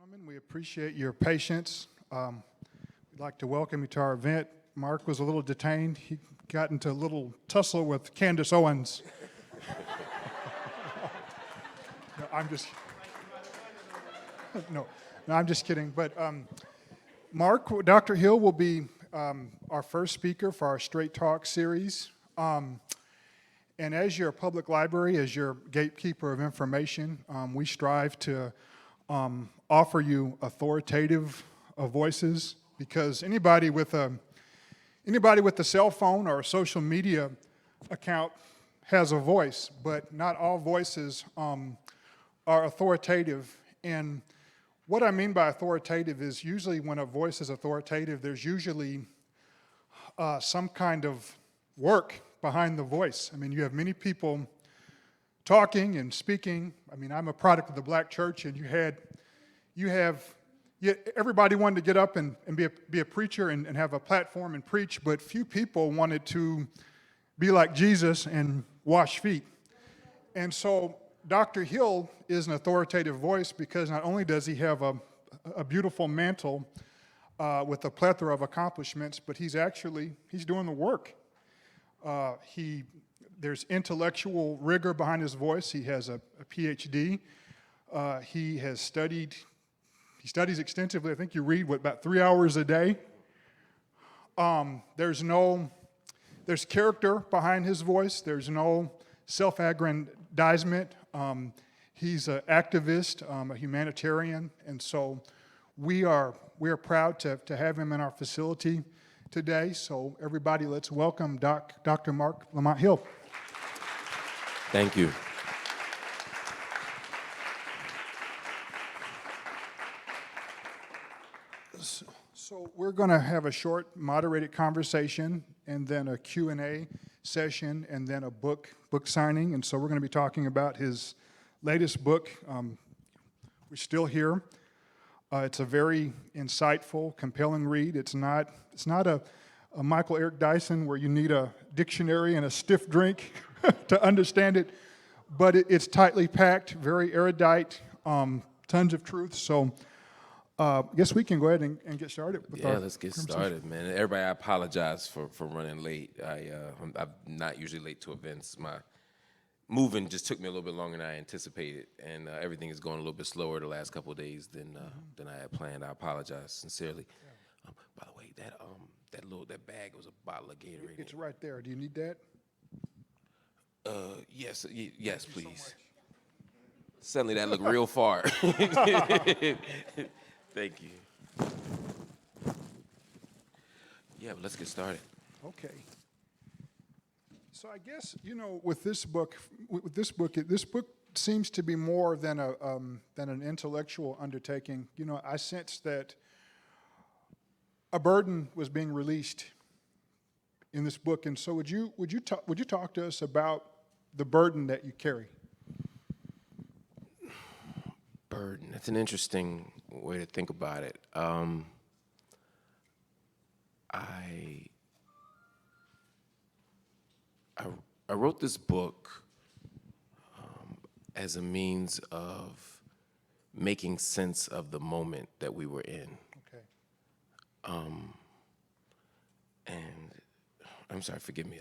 Gentlemen, we appreciate your patience. We'd like to welcome you to our event. Mark was a little detained. He got into a little tussle with Candace Owens. No, I'm just no, I'm just kidding. But Mark, Dr. Hill will be our first speaker for our Straight Talk series. And as your public library, as your gatekeeper of information, we strive to offer you authoritative voices, because anybody with a cell phone or a social media account has a voice, but not all voices are authoritative. And what I mean by authoritative is usually when a voice is authoritative, there's usually some kind of work behind the voice. I mean, you have many people talking and speaking. I mean, I'm a product of the black church, and everybody wanted to get up and be a preacher and have a platform and preach, but few people wanted to be like Jesus and wash feet. And so Dr. Hill is an authoritative voice because not only does he have a beautiful mantle with a plethora of accomplishments, but he's doing the work. There's intellectual rigor behind his voice. He has a PhD. He studies extensively. I think you read, about 3 hours a day. There's character behind his voice. There's no self-aggrandizement. He's an activist, a humanitarian, and so we are proud to have him in our facility today. So everybody, let's welcome Dr. Marc Lamont Hill. Thank you. So we're going to have a short, moderated conversation, and then a Q&A session, and then a book signing. And so we're going to be talking about his latest book. We're still here. It's a very insightful, compelling read. It's not a Michael Eric Dyson where you need a dictionary and a stiff drink to understand it, but it's tightly packed, very erudite, tons of truth. So I guess we can go ahead and get started with our let's get started, man. Everybody, I apologize for running late. I'm not usually late to events. My moving just took me a little bit longer than I anticipated, and everything is going a little bit slower the last couple of days than I had planned. I apologize sincerely. Yeah. By the way, that bag was a bottle of Gatorade. It's right there. Do you need that? Yes, please. So suddenly that looked real far. Thank you. Yeah, but let's get started. Okay. So I guess, with this book seems to be more than an intellectual undertaking. I sense that a burden was being released in this book, and so would you talk to us about the burden that you carry? Burden. That's an interesting way to think about it. I wrote this book as a means of making sense of the moment that we were in. Okay. And I'm sorry, forgive me.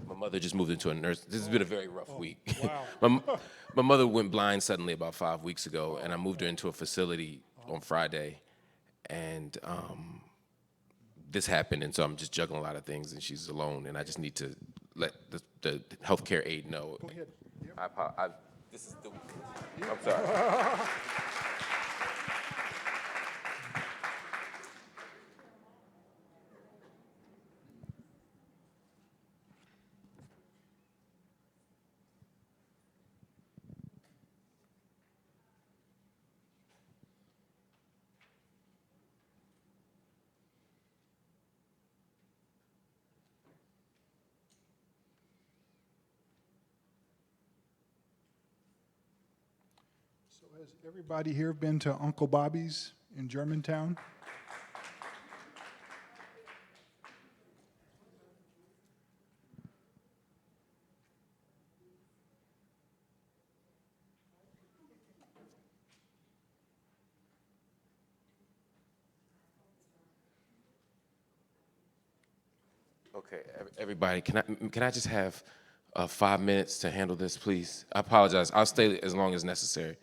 My mother just moved into a nurse. This has been a very rough week. Wow. my mother went blind suddenly about 5 weeks ago, and I moved her into a facility on Friday, and this happened, and so I'm just juggling a lot of things, and she's alone, and I just need to let the healthcare aide know. Go ahead. Yep. I'm sorry. So has everybody here been to Uncle Bobby's in Germantown? Okay, everybody, can I just have 5 minutes to handle this, please? I apologize. I'll stay as long as necessary.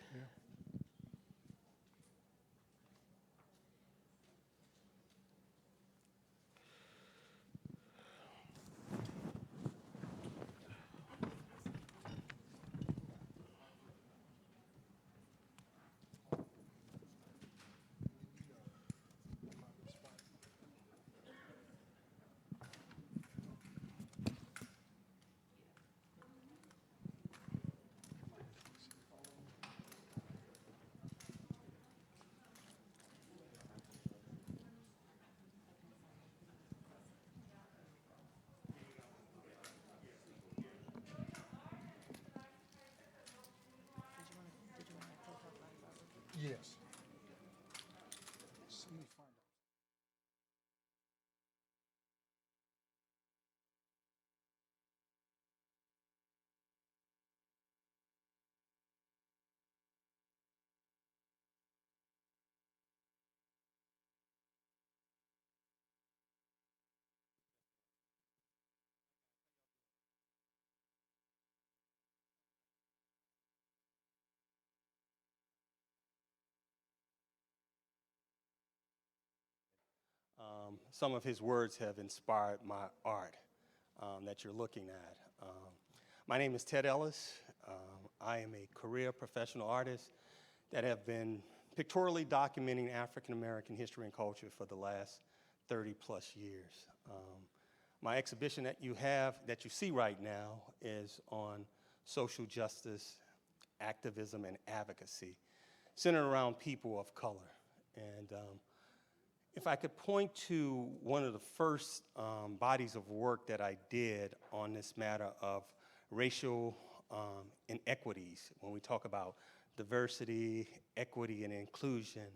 Yes. Let me find out. Some of his words have inspired my art that you're looking at. My name is Ted Ellis. I am a career professional artist that have been pictorially documenting African American history and culture for the last 30 plus years. My exhibition that you see right now is on social justice, activism, and advocacy, centered around people of color. And if I could point to one of the first bodies of work that I did on this matter of racial inequities, when we talk about diversity, equity, and inclusion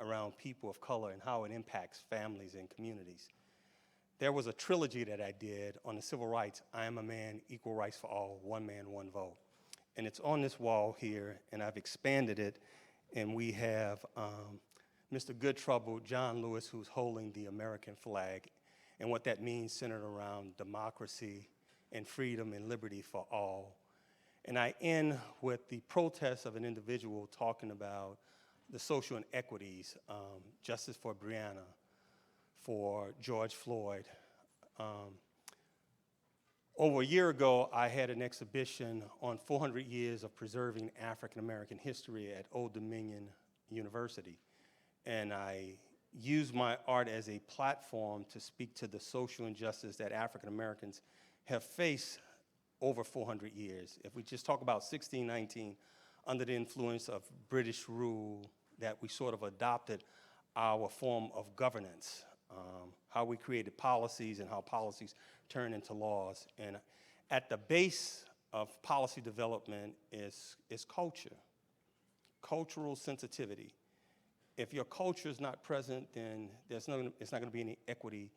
around people of color and how it impacts families and communities. There was a trilogy that I did on the civil rights, I Am a Man, Equal Rights for All, One Man, One Vote. And it's on this wall here, and I've expanded it, and we have Mr. Goodtrouble, John Lewis, who's holding the American flag, and what that means centered around democracy and freedom and liberty for all. And I end with the protest of an individual talking about the social inequities, justice for Breonna, for George Floyd. Over a year ago, I had an exhibition on 400 years of preserving African American history at Old Dominion University. And I use my art as a platform to speak to the social injustice that African Americans have faced over 400 years. If we just talk about 1619, under the influence of British rule, that we sort of adopted our form of governance, how we created policies and how policies turn into laws. And at the base of policy development is culture, cultural sensitivity. If your culture is not present, then it's not going to be any equity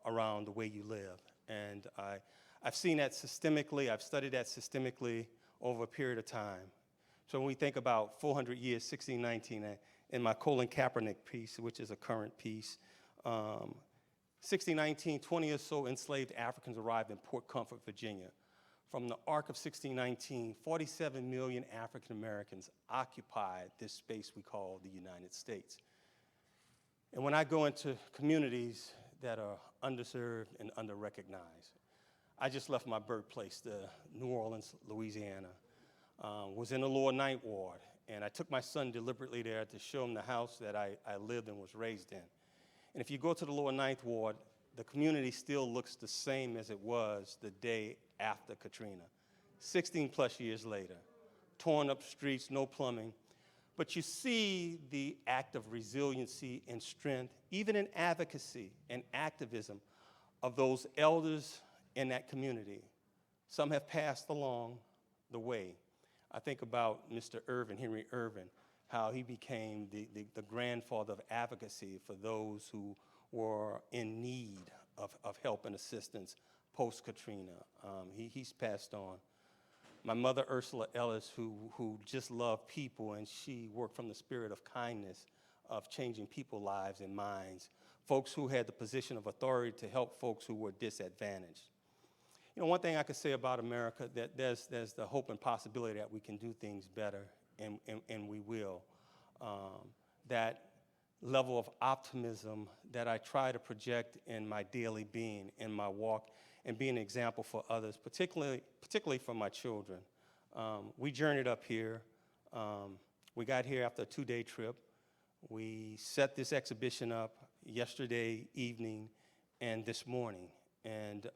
around the way you live. And I've seen that systemically. I've studied that systemically over a period of time. So when we think about 400 years, 1619, in my Colin Kaepernick piece, which is a current piece, 1619, 20 or so enslaved Africans arrived in Port Comfort, Virginia. From the arc of 1619, 47 million African Americans occupied this space we call the United States. And when I go into communities that are underserved and under-recognized, I just left my birthplace, New Orleans, Louisiana, was in the Lower Ninth Ward, and I took my son deliberately there to show him the house that I lived and was raised in. And if you go to the Lower Ninth Ward, the community still looks the same as it was the day after Katrina, 16 plus years later. Torn up streets, no plumbing. But you see the act of resiliency and strength, even in advocacy and activism of those elders in that community. Some have passed along the way. I think about Mr. Irvin, Henry Irvin, how he became the grandfather of advocacy for those who were in need of help and assistance post-Katrina. He's passed on. My mother, Ursula Ellis, who just loved people, and she worked from the spirit of kindness, of changing people's lives and minds folks who had the position of authority to help folks who were disadvantaged. You know, one thing I could say about America, that there's the hope and possibility that we can do things better, and we will. That level of optimism that I try to project in my daily being, in my walk, and be an example for others, particularly for my children. We journeyed up here. We got here after a 2-day trip. We set this exhibition up yesterday evening and this morning. And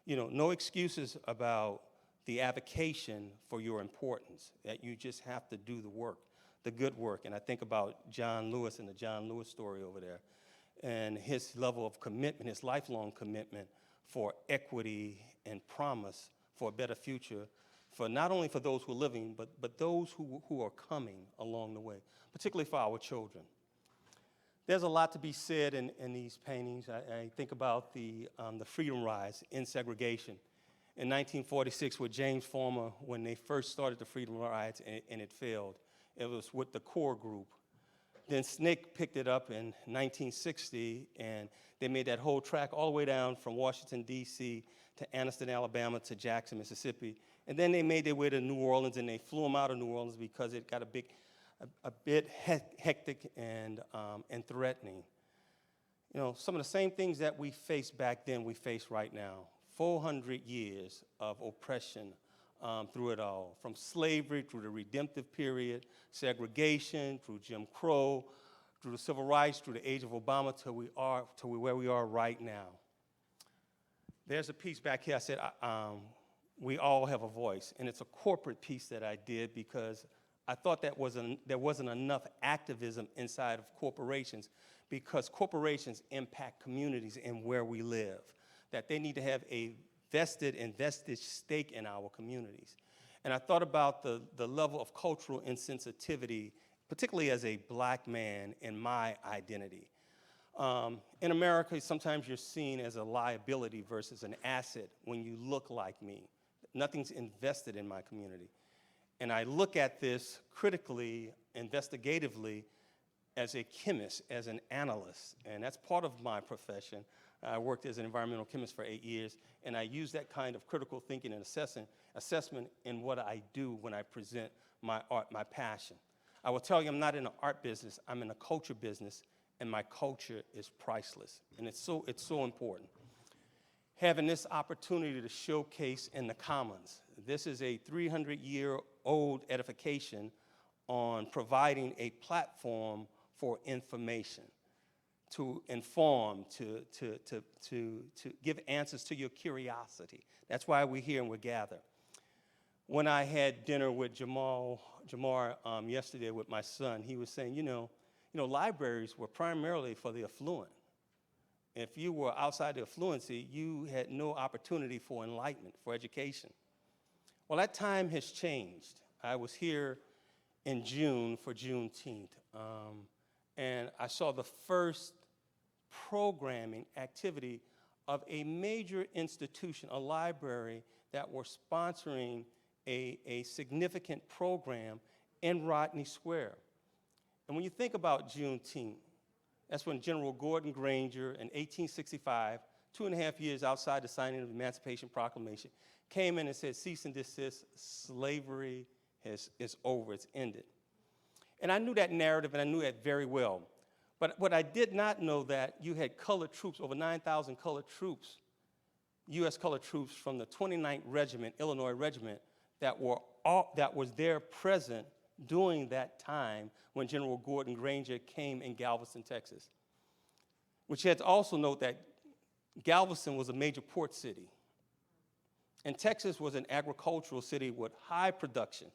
you know, no excuses about the avocation for your importance, that you just have to do the work, the good work. And I think about John Lewis and the John Lewis story over there, and his level of commitment, his lifelong commitment for equity and promise for a better future, for not only for those who are living, but those who are coming along the way, particularly for our children. There's a lot to be said in these paintings. I think about the freedom rise in segregation. In 1946 with James Farmer, when they first started the freedom rides and it failed, it was with the core group. Then SNCC picked it up in 1960, and they made that whole track all the way down from Washington, D.C. to Anniston, Alabama to Jackson, Mississippi. And then they made their way to New Orleans, and they flew them out of New Orleans because it got a bit hectic and threatening. You know, some of the same things that we faced back then, we face right now. 400 years of oppression through it all, from slavery through the redemptive period, segregation, through Jim Crow, through the civil rights, through the age of Obama, till where we are right now. There's a piece back here I said, we all have a voice, and it's a corporate piece that I did because I thought that there wasn't enough activism inside of corporations, because corporations impact communities and where we live, that they need to have a invested stake in our communities. And I thought about the level of cultural insensitivity, particularly as a black man, in my identity. In America, sometimes you're seen as a liability versus an asset when you look like me. Nothing's invested in my community. And I look at this critically, investigatively, as a chemist, as an analyst, and that's part of my profession. I worked as an environmental chemist for 8 years, and I use that kind of critical thinking and assessment in what I do when I present my art, my passion. I will tell you, I'm not in the art business, I'm in the culture business, and my culture is priceless, and it's so important. Having this opportunity to showcase in the Commons. This is a 300-year-old edification on providing a platform for information, to inform, to give answers to your curiosity. That's why we're here and we're gathered. When I had dinner with Jamar yesterday with my son, he was saying, you know, libraries were primarily for the affluent. If you were outside the affluency, you had no opportunity for enlightenment, for education. Well, that time has changed. I was here in June for Juneteenth, and I saw the first programming activity of a major institution, a library, that were sponsoring a significant program in Rodney Square. And when you think about Juneteenth, that's when General Gordon Granger in 1865, 2.5 years outside the signing of the Emancipation Proclamation, came in and said, cease and desist, slavery is over, it's ended. And I knew that narrative, and I knew that very well. But what I did not know, that you had colored troops, over 9,000 colored troops, U.S. colored troops from the 29th Regiment, Illinois Regiment, that was there present during that time when General Gordon Granger came in Galveston, Texas. Which you had to also note that Galveston was a major port city. And Texas was an agricultural city with high production.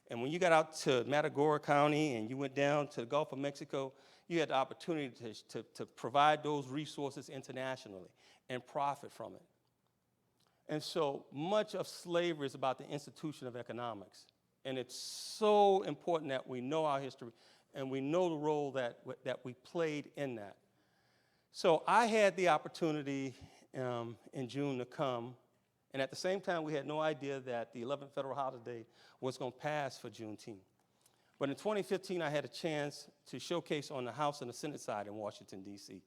And when you got out to Matagorda County and you went down to the Gulf of Mexico, you had the opportunity to provide those resources internationally and profit from it. And so much of slavery is about the institution of economics. And it's so important that we know our history and we know the role that we played in that. So I had the opportunity in June to come, and at the same time we had no idea that the 11th federal holiday was going to pass for Juneteenth. But in 2015 I had a chance to showcase on the House and the Senate side in Washington, D.C.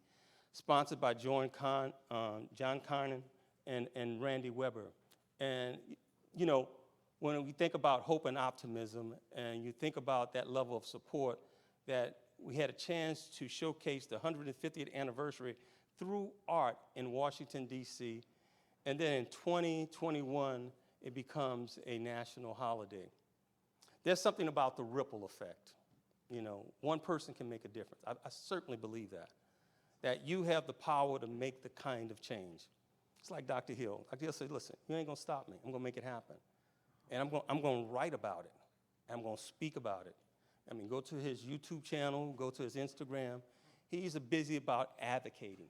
sponsored by John Carnan and Randy Weber. And, you know, when we think about hope and optimism, and you think about that level of support, that we had a chance to showcase the 150th anniversary through art in Washington, D.C., and then in 2021, it becomes a national holiday. There's something about the ripple effect. You know, one person can make a difference. I certainly believe that you have the power to make the kind of change. It's like Dr. Hill. Dr. Hill said, listen, you ain't gonna stop me. I'm gonna make it happen. And I'm gonna write about it. I'm gonna speak about it. I mean, go to his YouTube channel, go to his Instagram. He's busy about advocating.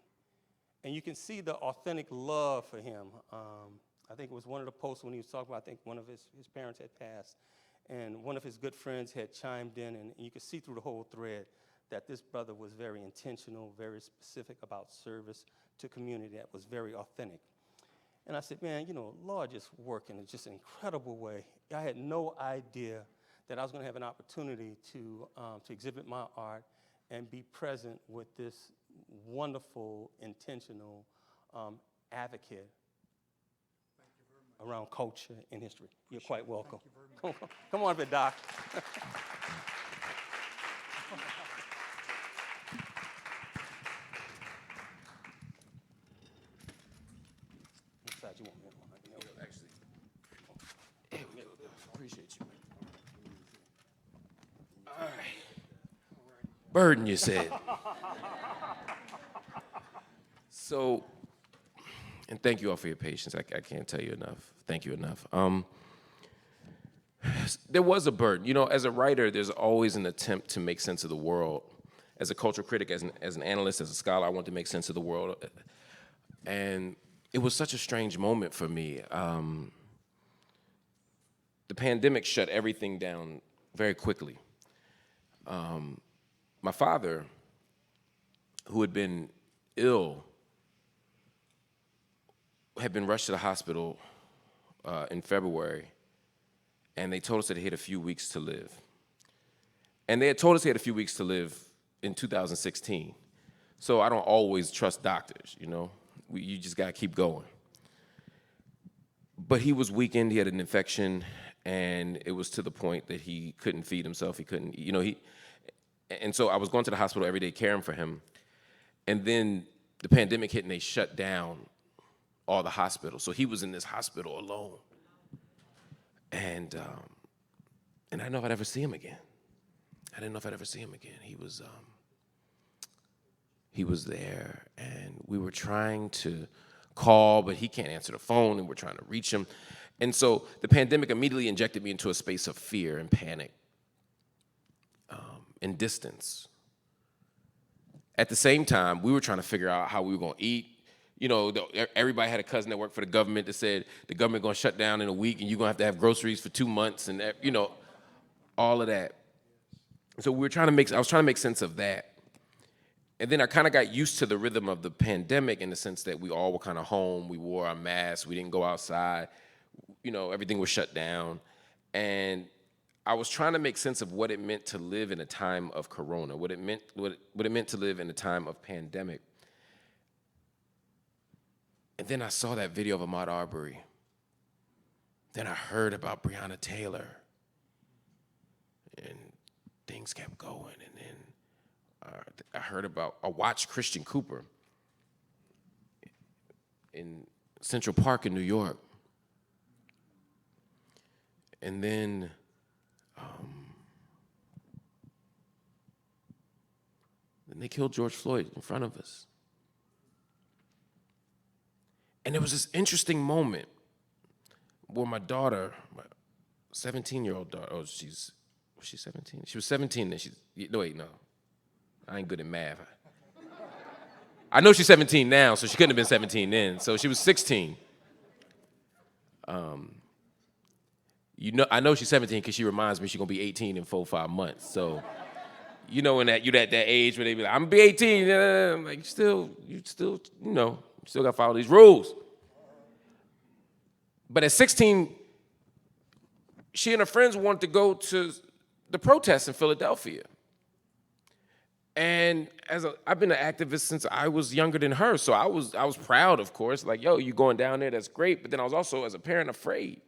And you can see the authentic love for him. I think it was one of the posts when he was talking about, I think one of his parents had passed, and one of his good friends had chimed in, and you could see through the whole thread that this brother was very intentional, very specific about service to community that was very authentic. And I said, man, you know, Lord just working in just an incredible way. I had no idea that I was gonna have an opportunity to exhibit my art and be present with this wonderful, intentional advocate around culture and history. You're quite welcome. Come on, bit Doc. Which side you want me on? Actually, there we go. Appreciate you. All right. Burden, you said. So, and thank you all for your patience. I can't tell you enough. Thank you enough. There was a burden. You know, as a writer, there's always an attempt to make sense of the world. As a cultural critic, as an analyst, as a scholar, I want to make sense of the world. And it was such a strange moment for me. The pandemic shut everything down very quickly. My father, who had been ill, had been rushed to the hospital in February, and they told us that he had a few weeks to live. And they had told us he had a few weeks to live in 2016. So I don't always trust doctors, you know? You just gotta keep going. But he was weakened, he had an infection, and it was to the point that he couldn't feed himself, he couldn't, you know, and so I was going to the hospital every day caring for him. And then the pandemic hit and they shut down all the hospitals. So he was in this hospital alone. And I didn't know if I'd ever see him again. He was there, and we were trying to call, but he can't answer the phone, and we're trying to reach him. And so the pandemic immediately injected me into a space of fear and panic and distance. At the same time, we were trying to figure out how we were gonna eat. You know, everybody had a cousin that worked for the government that said the government gonna shut down in a week and you're gonna have groceries for 2 months and, you know, all of that. So I was trying to make sense of that. And then I kind of got used to the rhythm of the pandemic in the sense that we all were kind of home, we wore our masks, we didn't go outside, you know, everything was shut down. And I was trying to make sense of what it meant to live in a time of corona, what it meant to live in a time of pandemic. And then I saw that video of Ahmaud Arbery. Then I heard about Breonna Taylor. And things kept going. And then I watched Christian Cooper in Central Park in New York. And then they killed George Floyd in front of us. And there was this interesting moment where my daughter, my 17-year-old daughter, was she 17? She was 17 then. No. I ain't good at math. I know she's 17 now, so she couldn't have been 17 then. So she was 16. I know she's 17 because she reminds me she's gonna be 18 in 4 or 5 months. So, you know, you're at that age where they be like, I'm gonna be 18. I'm like, you still, you still gotta follow these rules. But at 16, she and her friends wanted to go to the protests in Philadelphia. And I've been an activist since I was younger than her, so I was proud, of course. Like, yo, you going down there? That's great. But then I was also, as a parent, afraid.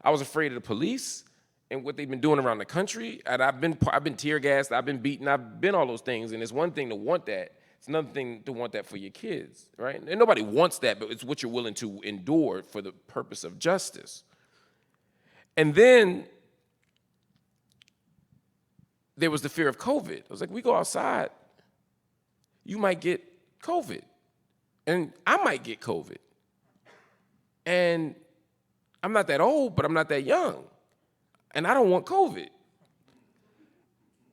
I was afraid of the police and what they've been doing around the country. And I've been tear gassed. I've been beaten. I've been all those things. And it's one thing to want that. It's another thing to want that for your kids, right? And nobody wants that, but it's what you're willing to endure for the purpose of justice. And then there was the fear of COVID. I was like, we go outside, you might get COVID. And I might get COVID. And I'm not that old, but I'm not that young. And I don't want COVID.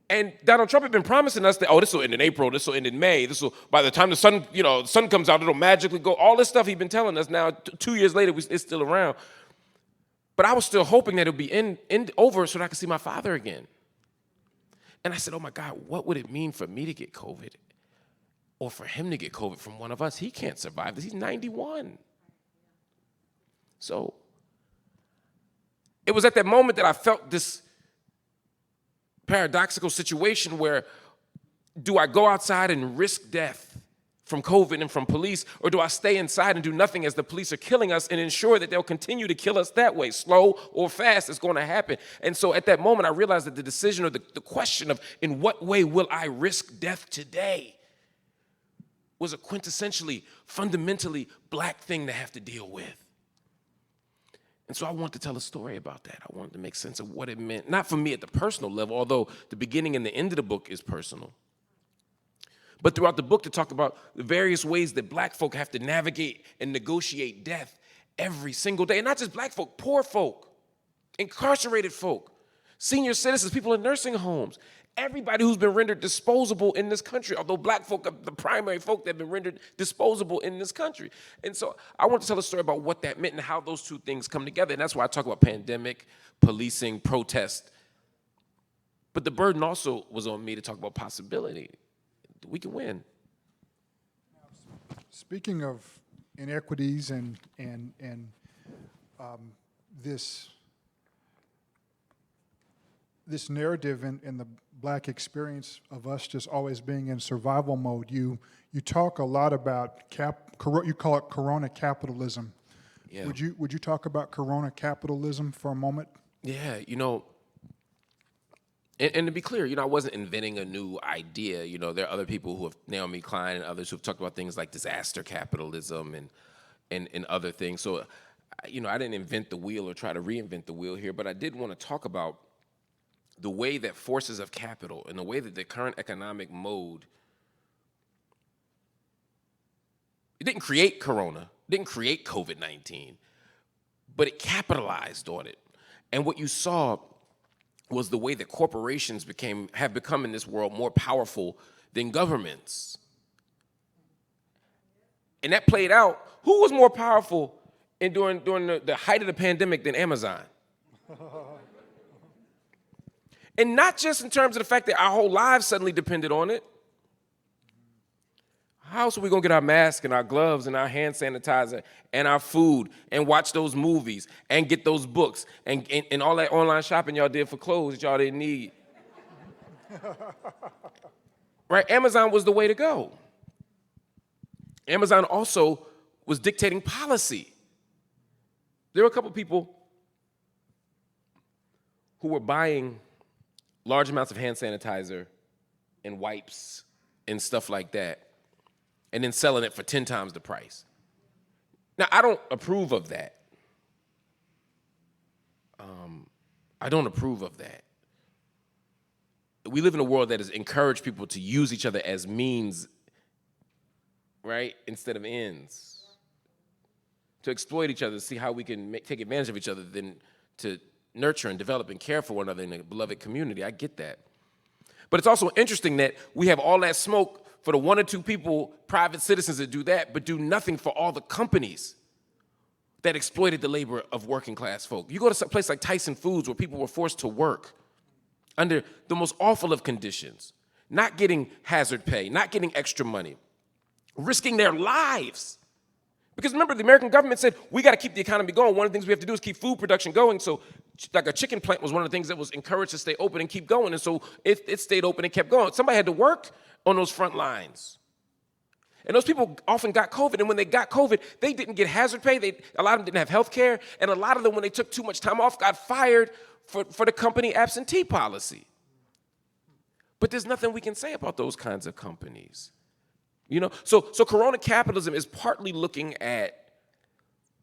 And Donald Trump had been promising us that, oh, this will end in April, this will end in May, this will, by the time the sun comes out, it'll magically go. All this stuff he's been telling us now, 2 years later, it's still around. But I was still hoping that it would be over so that I could see my father again. And I said, oh my God, what would it mean for me to get COVID? Or for him to get COVID from one of us? He can't survive this, he's 91. So it was at that moment that I felt this paradoxical situation where, do I go outside and risk death from COVID and from police, or do I stay inside and do nothing as the police are killing us and ensure that they'll continue to kill us that way, slow or fast, it's going to happen. And so at that moment, I realized that the decision, or the question of in what way will I risk death today, was a quintessentially, fundamentally black thing to have to deal with. And so I wanted to tell a story about that. I wanted to make sense of what it meant, not for me at the personal level, although the beginning and the end of the book is personal, but throughout the book to talk about the various ways that black folk have to navigate and negotiate death every single day. And not just black folk, poor folk, incarcerated folk, senior citizens, people in nursing homes, everybody who's been rendered disposable in this country, although black folk are the primary folk that have been rendered disposable in this country. And so I want to tell a story about what that meant and how those two things come together. And that's why I talk about pandemic, policing, protest. But the burden also was on me to talk about possibility. We can win. Speaking of inequities and this narrative in the black experience of us just always being in survival mode, you talk a lot about you call it Corona capitalism. Yeah. Would you talk about Corona capitalism for a moment? Yeah, and to be clear, I wasn't inventing a new idea. There are other people who have, Naomi Klein and others, who have talked about things like disaster capitalism and other things. So, I didn't invent the wheel or try to reinvent the wheel here, but I did want to talk about the way that forces of capital and the way that the current economic mode, it didn't create Corona, it didn't create COVID-19, but it capitalized on it. And what you saw was the way that corporations have become in this world more powerful than governments. And that played out. Who was more powerful during the height of the pandemic than Amazon? And not just in terms of the fact that our whole lives suddenly depended on it. How else are we gonna get our masks and our gloves and our hand sanitizer and our food and watch those movies and get those books and all that online shopping y'all did for clothes that y'all didn't need? Right? Amazon was the way to go. Amazon also was dictating policy. There were a couple people who were buying large amounts of hand sanitizer and wipes and stuff like that, and then selling it for 10 times the price. Now, I don't approve of that. I don't approve of that. We live in a world that has encouraged people to use each other as means, right, instead of ends. To exploit each other, to see how we can take advantage of each other, than to nurture and develop and care for one another in a beloved community. I get that. But it's also interesting that we have all that smoke for the one or two people, private citizens, that do that, but do nothing for all the companies that exploited the labor of working class folk. You go to a place like Tyson Foods, where people were forced to work under the most awful of conditions, not getting hazard pay, not getting extra money, risking their lives Because remember, the American government said, we got to keep the economy going. One of the things we have to do is keep food production going. So like a chicken plant was one of the things that was encouraged to stay open and keep going. And so it stayed open and kept going. Somebody had to work on those front lines. And those people often got COVID. And when they got COVID, they didn't get hazard pay. A lot of them didn't have health care. And a lot of them, when they took too much time off, got fired for the company absentee policy. But there's nothing we can say about those kinds of companies. You know, so Corona capitalism is partly looking at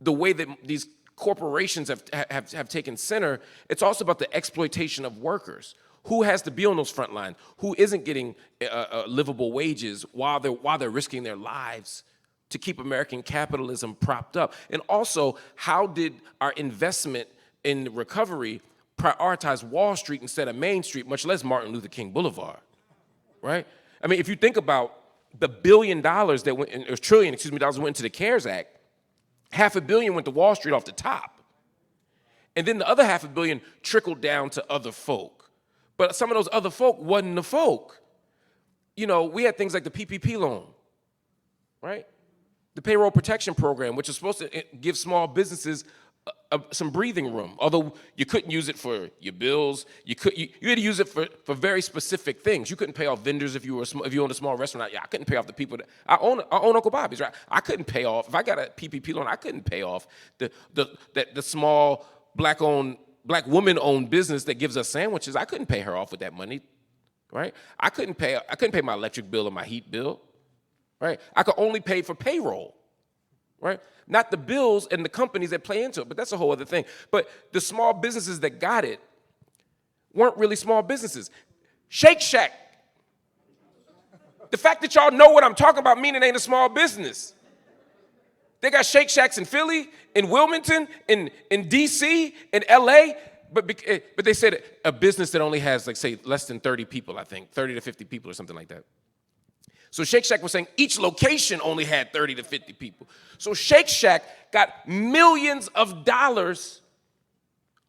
the way that these corporations have taken center. It's also about the exploitation of workers. Who has to be on those front lines? Who isn't getting livable wages while they're risking their lives to keep American capitalism propped up? And also, how did our investment in recovery prioritize Wall Street instead of Main Street, much less Martin Luther King Boulevard, right? I mean, if you think about the $1 billion that went, or trillion, dollars went into the CARES Act, $500 million went to Wall Street off the top. And then the other $500 million trickled down to other folk. But some of those other folk wasn't the folk. You know, we had things like the PPP loan, right? The Payroll Protection Program, which is supposed to give small businesses some breathing room. Although you couldn't use it for your bills, you had to use it for very specific things. You couldn't pay off vendors if you owned a small restaurant. Yeah, I couldn't pay off the people that I own Uncle Bobby's, right? I couldn't pay off if I got a PPP loan. I couldn't pay off the small black woman-owned business that gives us sandwiches. I couldn't pay her off with that money, right? I couldn't pay my electric bill or my heat bill, right? I could only pay for payroll, right? Not the bills and the companies that play into it, but that's a whole other thing. But the small businesses that got it weren't really small businesses. Shake Shack. The fact that y'all know what I'm talking about mean it ain't a small business. They got Shake Shacks in Philly, in Wilmington, in DC, in LA, but they said a business that only has, like, say, less than 30 people, I think, 30 to 50 people or something like that. So Shake Shack was saying each location only had 30 to 50 people. So Shake Shack got millions of dollars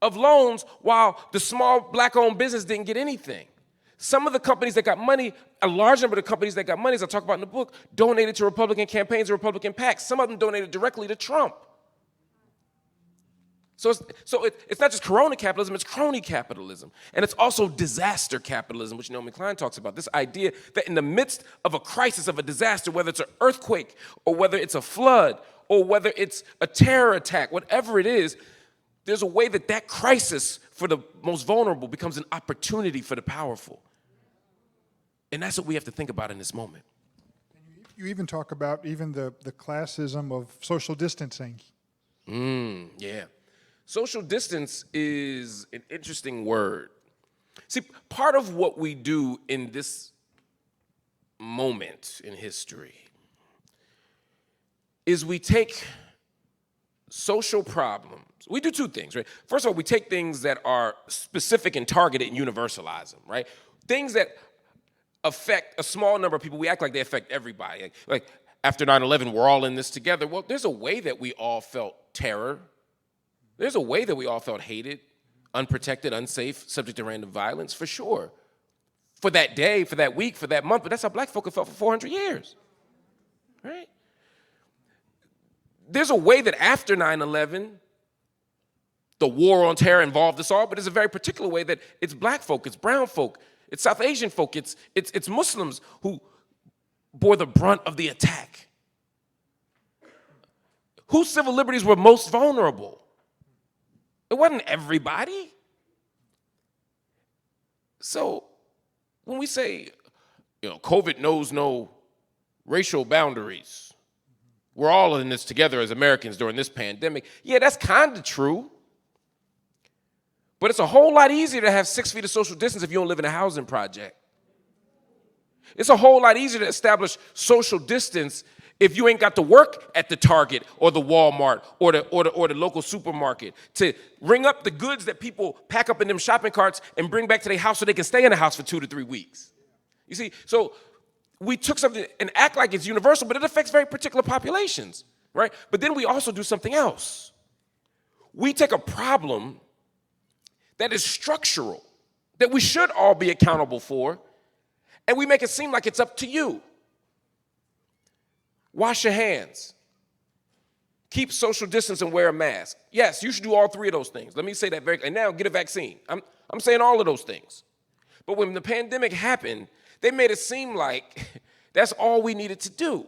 of loans while the small black-owned business didn't get anything. Some of the companies that got money, a large number of the companies that got money, as I talk about in the book, donated to Republican campaigns and Republican PACs. Some of them donated directly to Trump. So it's not just Corona capitalism, it's crony capitalism. And it's also disaster capitalism, which Naomi Klein talks about. This idea that in the midst of a crisis, of a disaster, whether it's an earthquake or whether it's a flood or whether it's a terror attack, whatever it is, there's a way that crisis for the most vulnerable becomes an opportunity for the powerful. And that's what we have to think about in this moment. You even talk about even the classism of social distancing. Yeah. Social distance is an interesting word. See, part of what we do in this moment in history is we take social problems. We do two things, right? First of all, we take things that are specific and targeted and universalize them, right? Things that affect a small number of people, we act like they affect everybody. Like after 9/11, we're all in this together. Well, there's a way that we all felt terror. There's a way that we all felt hated, unprotected, unsafe, subject to random violence, for sure. For that day, for that week, for that month, but that's how black folk have felt for 400 years, right? There's a way that after 9/11, the war on terror involved us all, but there's a very particular way that it's black folk, it's brown folk, it's South Asian folk, it's Muslims who bore the brunt of the attack. Whose civil liberties were most vulnerable? It wasn't everybody. So when we say, COVID knows no racial boundaries, we're all in this together as Americans during this pandemic, yeah, that's kind of true. But it's a whole lot easier to have 6 feet of social distance if you don't live in a housing project. It's a whole lot easier to establish social distance if you ain't got to work at the Target or the Walmart or the local supermarket to ring up the goods that people pack up in them shopping carts and bring back to their house so they can stay in the house for 2 to 3 weeks. You see, so we took something and act like it's universal, but it affects very particular populations, right? But then we also do something else. We take a problem that is structural, that we should all be accountable for, and we make it seem like it's up to you. Wash your hands. keep social distance and wear a mask. Yes, you should do all three of those things. Let me say that very clearly. And now get a vaccine. I'm saying all of those things. But when the pandemic happened, they made it seem like that's all we needed to do.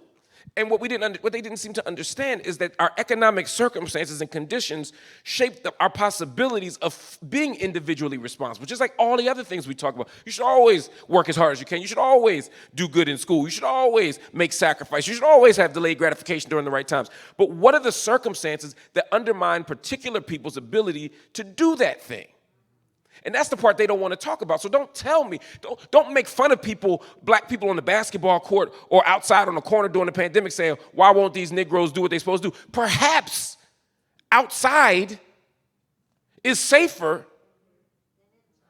And what they didn't seem to understand is that our economic circumstances and conditions shaped our possibilities of being individually responsible, just like all the other things we talk about. You should always work as hard as you can. You should always do good in school. You should always make sacrifice. You should always have delayed gratification during the right times. But what are the circumstances that undermine particular people's ability to do that thing? And that's the part they don't want to talk about. So don't tell me, don't make fun of people, black people on the basketball court or outside on the corner during the pandemic saying, why won't these Negroes do what they're supposed to do? Perhaps outside is safer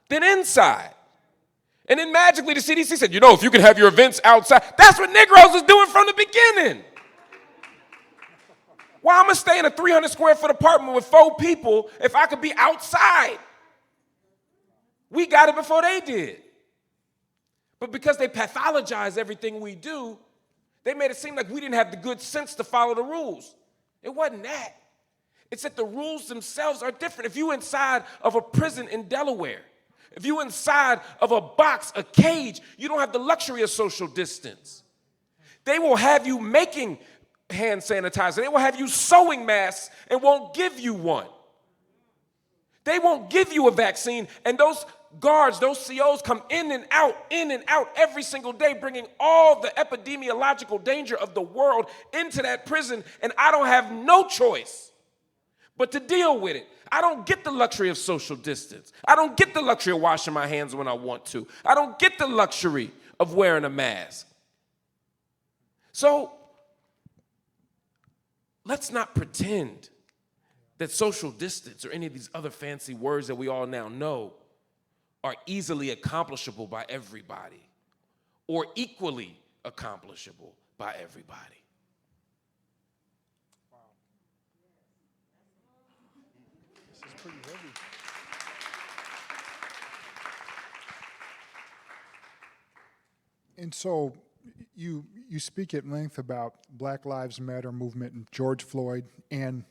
than inside. And then magically the CDC said, if you can have your events outside, that's what Negroes was doing from the beginning. Why am I going to stay in a 300 square foot apartment with 4 people if I could be outside? We got it before they did. But because they pathologize everything we do, they made it seem like we didn't have the good sense to follow the rules. It wasn't that. It's that the rules themselves are different. If you're inside of a prison in Delaware, if you're inside of a box, a cage, you don't have the luxury of social distance. They will have you making hand sanitizer. They will have you sewing masks and won't give you one. They won't give you a vaccine, and those guards, those COs come in and out every single day, bringing all the epidemiological danger of the world into that prison, and I don't have no choice but to deal with it. I don't get the luxury of social distance. I don't get the luxury of washing my hands when I want to. I don't get the luxury of wearing a mask. So let's not pretend that social distance or any of these other fancy words that we all now know are easily accomplishable by everybody or equally accomplishable by everybody. Wow. This is pretty heavy. And so you speak at length about Black Lives Matter movement and George Floyd, and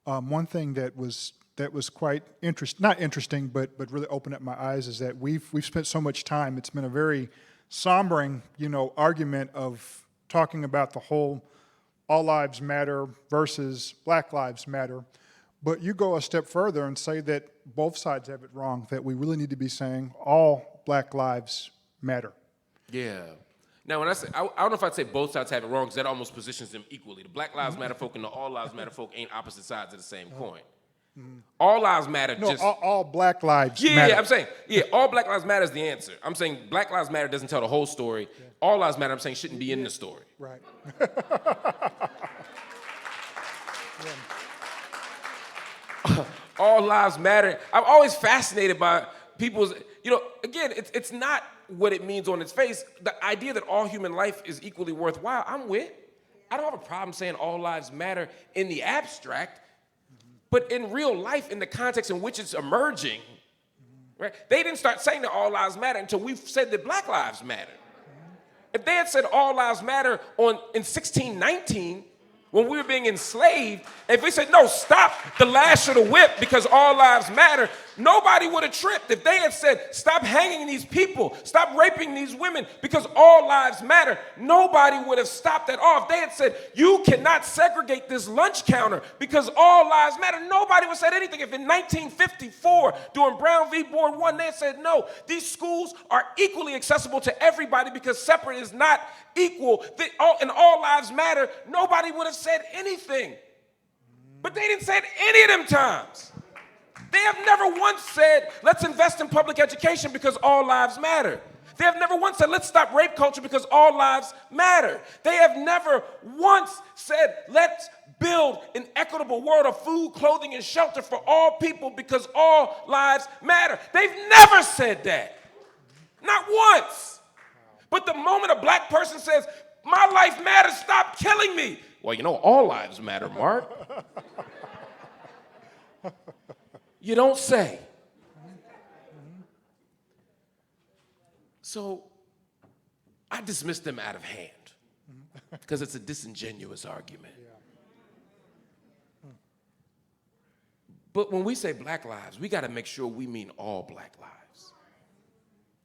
one thing that was quite not interesting, but really opened up my eyes is that we've spent so much time. It's been a very sombering, argument of talking about the whole all lives matter versus Black Lives Matter. But you go a step further and say that both sides have it wrong, that we really need to be saying all Black lives matter. Yeah. Now, when I say, I don't know if I'd say both sides have it wrong, because that almost positions them equally. The Black Lives Matter folk and the All Lives Matter folk ain't opposite sides of the same coin. All lives matter. No, all Black lives matter. Yeah, I'm saying, all Black Lives Matter is the answer. I'm saying Black Lives Matter doesn't tell the whole story. Yeah. All lives matter, I'm saying, shouldn't be in the story. Right. All lives matter. I'm always fascinated by people's, again, it's not what it means on its face. The idea that all human life is equally worthwhile, I'm with. I don't have a problem saying all lives matter in the abstract, but in real life, in the context in which it's emerging, right? They didn't start saying that all lives matter until we said that Black lives matter. If they had said all lives matter in 1619, when we were being enslaved, if we said, no, stop the lash of the whip because all lives matter, nobody would have tripped. If they had said, stop hanging these people, stop raping these women because all lives matter, nobody would have stopped that off. If they had said, you cannot segregate this lunch counter because all lives matter, nobody would have said anything. If in 1954, during Brown v. Board 1, they had said, no, these schools are equally accessible to everybody because separate is not equal, and all lives matter, nobody would have said anything. But they didn't say it any of them times. They have never once said, let's invest in public education because all lives matter. They have never once said, let's stop rape culture because all lives matter. They have never once said, let's build an equitable world of food, clothing, and shelter for all people because all lives matter. They've never said that. Not once. But the moment a black person says, my life matters, stop killing me. Well, all lives matter, Mark. You don't say. So I dismiss them out of hand because it's a disingenuous argument. But when we say black lives, we got to make sure we mean all black lives.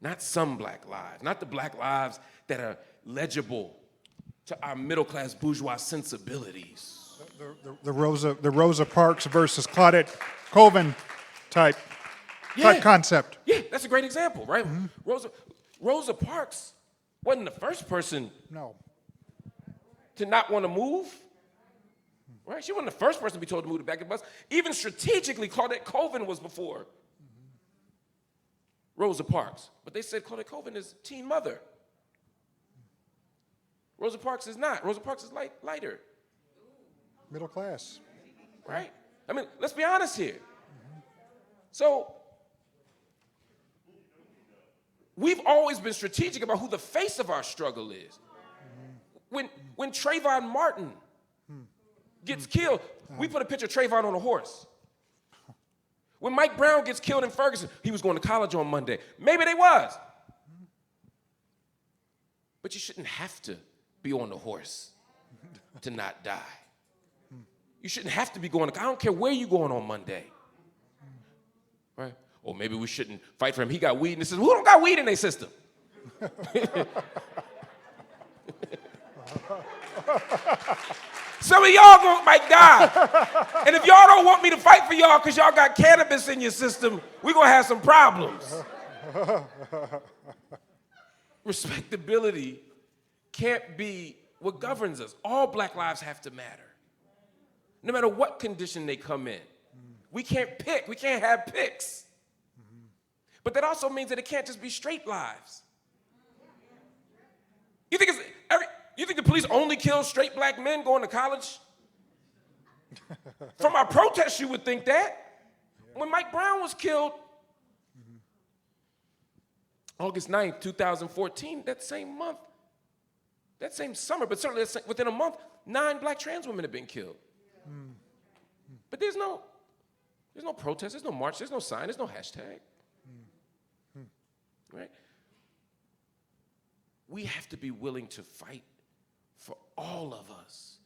Not some black lives, not the black lives that are legible to our middle-class bourgeois sensibilities. The Rosa Parks versus Claudette Colvin type concept. Yeah, that's a great example, right? Rosa Parks wasn't the first person No. to not want to move, right? She wasn't the first person to be told to move to back of the bus. Even strategically, Claudette Colvin was before Rosa Parks. But they said Claudette Colvin is teen mother. Rosa Parks is not. Rosa Parks is lighter. Middle class. Right? I mean, let's be honest here. So, we've always been strategic about who the face of our struggle is. When Trayvon Martin gets killed, we put a picture of Trayvon on a horse. When Mike Brown gets killed in Ferguson, he was going to college on Monday. Maybe they was. But you shouldn't have to be on the horse to not die. You shouldn't have to be going to, I don't care where you're going on Monday. Right? Or maybe we shouldn't fight for him. He got weed in the system. Who don't got weed in their system? Some of y'all might die. And if y'all don't want me to fight for y'all because y'all got cannabis in your system, we're going to have some problems. Respectability can't be what governs us. All black lives have to matter. No matter what condition they come in. We can't pick. We can't have picks. But that also means that it can't just be straight lives. You think the police only kill straight black men going to college? From our protests, you would think that. When Mike Brown was killed, August 9th, 2014, that same month, that same summer, but certainly within a month, 9 black trans women have been killed. But there's no protest, there's no march, there's no sign, there's no hashtag. Right? We have to be willing to fight for all of us.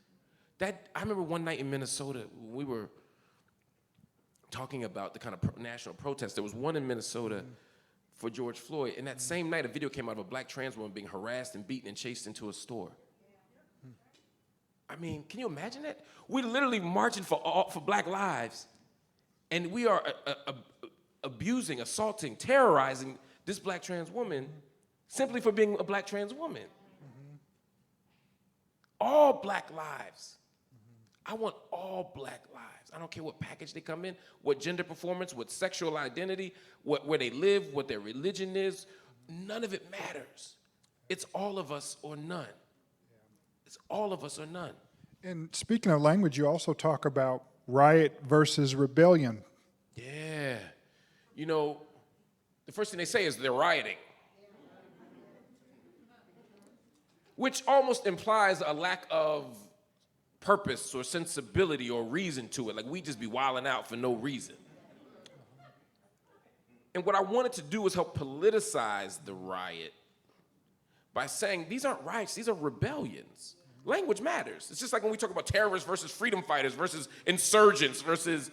I remember one night in Minnesota, we were talking about the kind of national protest. There was one in Minnesota for George Floyd, and that same night a video came out of a black trans woman being harassed and beaten and chased into a store. I mean, can you imagine that? We're literally marching for black lives, and we are abusing, assaulting, terrorizing this black trans woman simply for being a black trans woman. All black lives. I want all black lives. I don't care what package they come in, what gender performance, what sexual identity, where they live, what their religion is. None of it matters. It's all of us or none. It's all of us or none. And speaking of language, you also talk about riot versus rebellion. Yeah. You know, the first thing they say is they're rioting. Which almost implies a lack of purpose or sensibility or reason to it. Like we just be wilding out for no reason. And what I wanted to do was help politicize the riot by saying these aren't riots, these are rebellions. Language matters. It's just like when we talk about terrorists versus freedom fighters versus insurgents versus,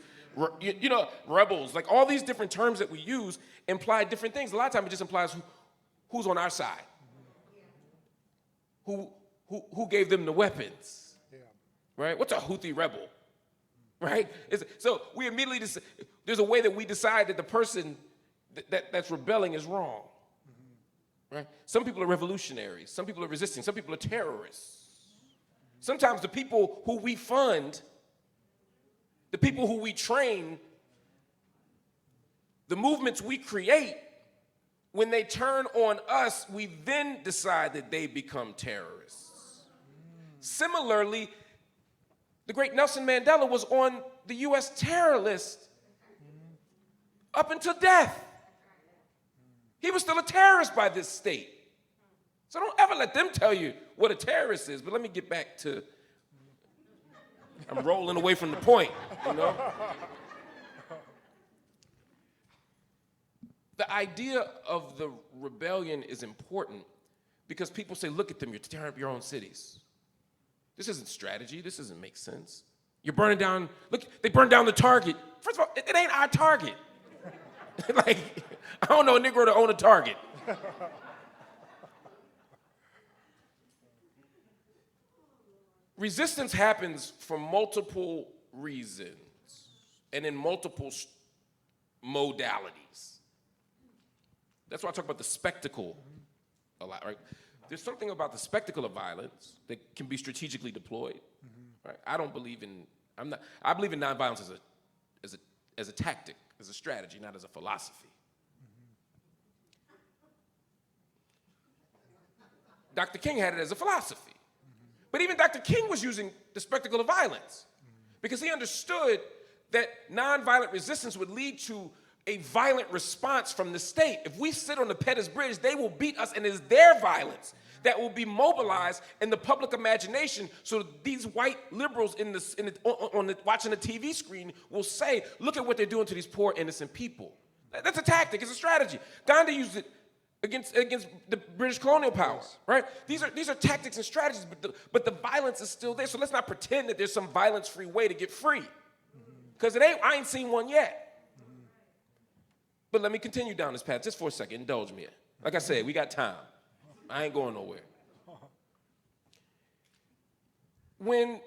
rebels. Like all these different terms that we use imply different things. A lot of times it just implies who's on our side. Who gave them the weapons? Yeah. Right? What's a Houthi rebel? Right? So we immediately there's a way that we decide that the person that's rebelling is wrong. Right? Some people are revolutionaries. Some people are resisting. Some people are terrorists. Sometimes the people who we fund, the people who we train, the movements we create, when they turn on us, we then decide that they become terrorists. Similarly, the great Nelson Mandela was on the U.S. terror list up until death. He was still a terrorist by this state. So don't ever let them tell you what a terrorist is. But let me get back to, I'm rolling away from the point, you know? The idea of the rebellion is important because people say, look at them, you're tearing up your own cities. This isn't strategy, this doesn't make sense. You're burning down, look, they burned down the Target. First of all, it ain't our Target. Like, I don't know a Negro to own a Target. Resistance happens for multiple reasons and in multiple modalities. That's why I talk about the spectacle a lot, right? There's something about the spectacle of violence that can be strategically deployed, right? I believe in nonviolence as a tactic, as a strategy, not as a philosophy. Dr. King had it as a philosophy. But even Dr. King was using the spectacle of violence because he understood that nonviolent resistance would lead to a violent response from the state. If we sit on the Pettus Bridge, they will beat us, and it's their violence that will be mobilized in the public imagination so that these white liberals watching the TV screen will say, look at what they're doing to these poor, innocent people. That's a tactic, it's a strategy. Gandhi used it against the British colonial power, right? These are tactics and strategies, but the violence is still there. So let's not pretend that there's some violence-free way to get free, because I ain't seen one yet. But let me continue down this path just for a second. Indulge me. Like I said, we got time. I ain't going nowhere. When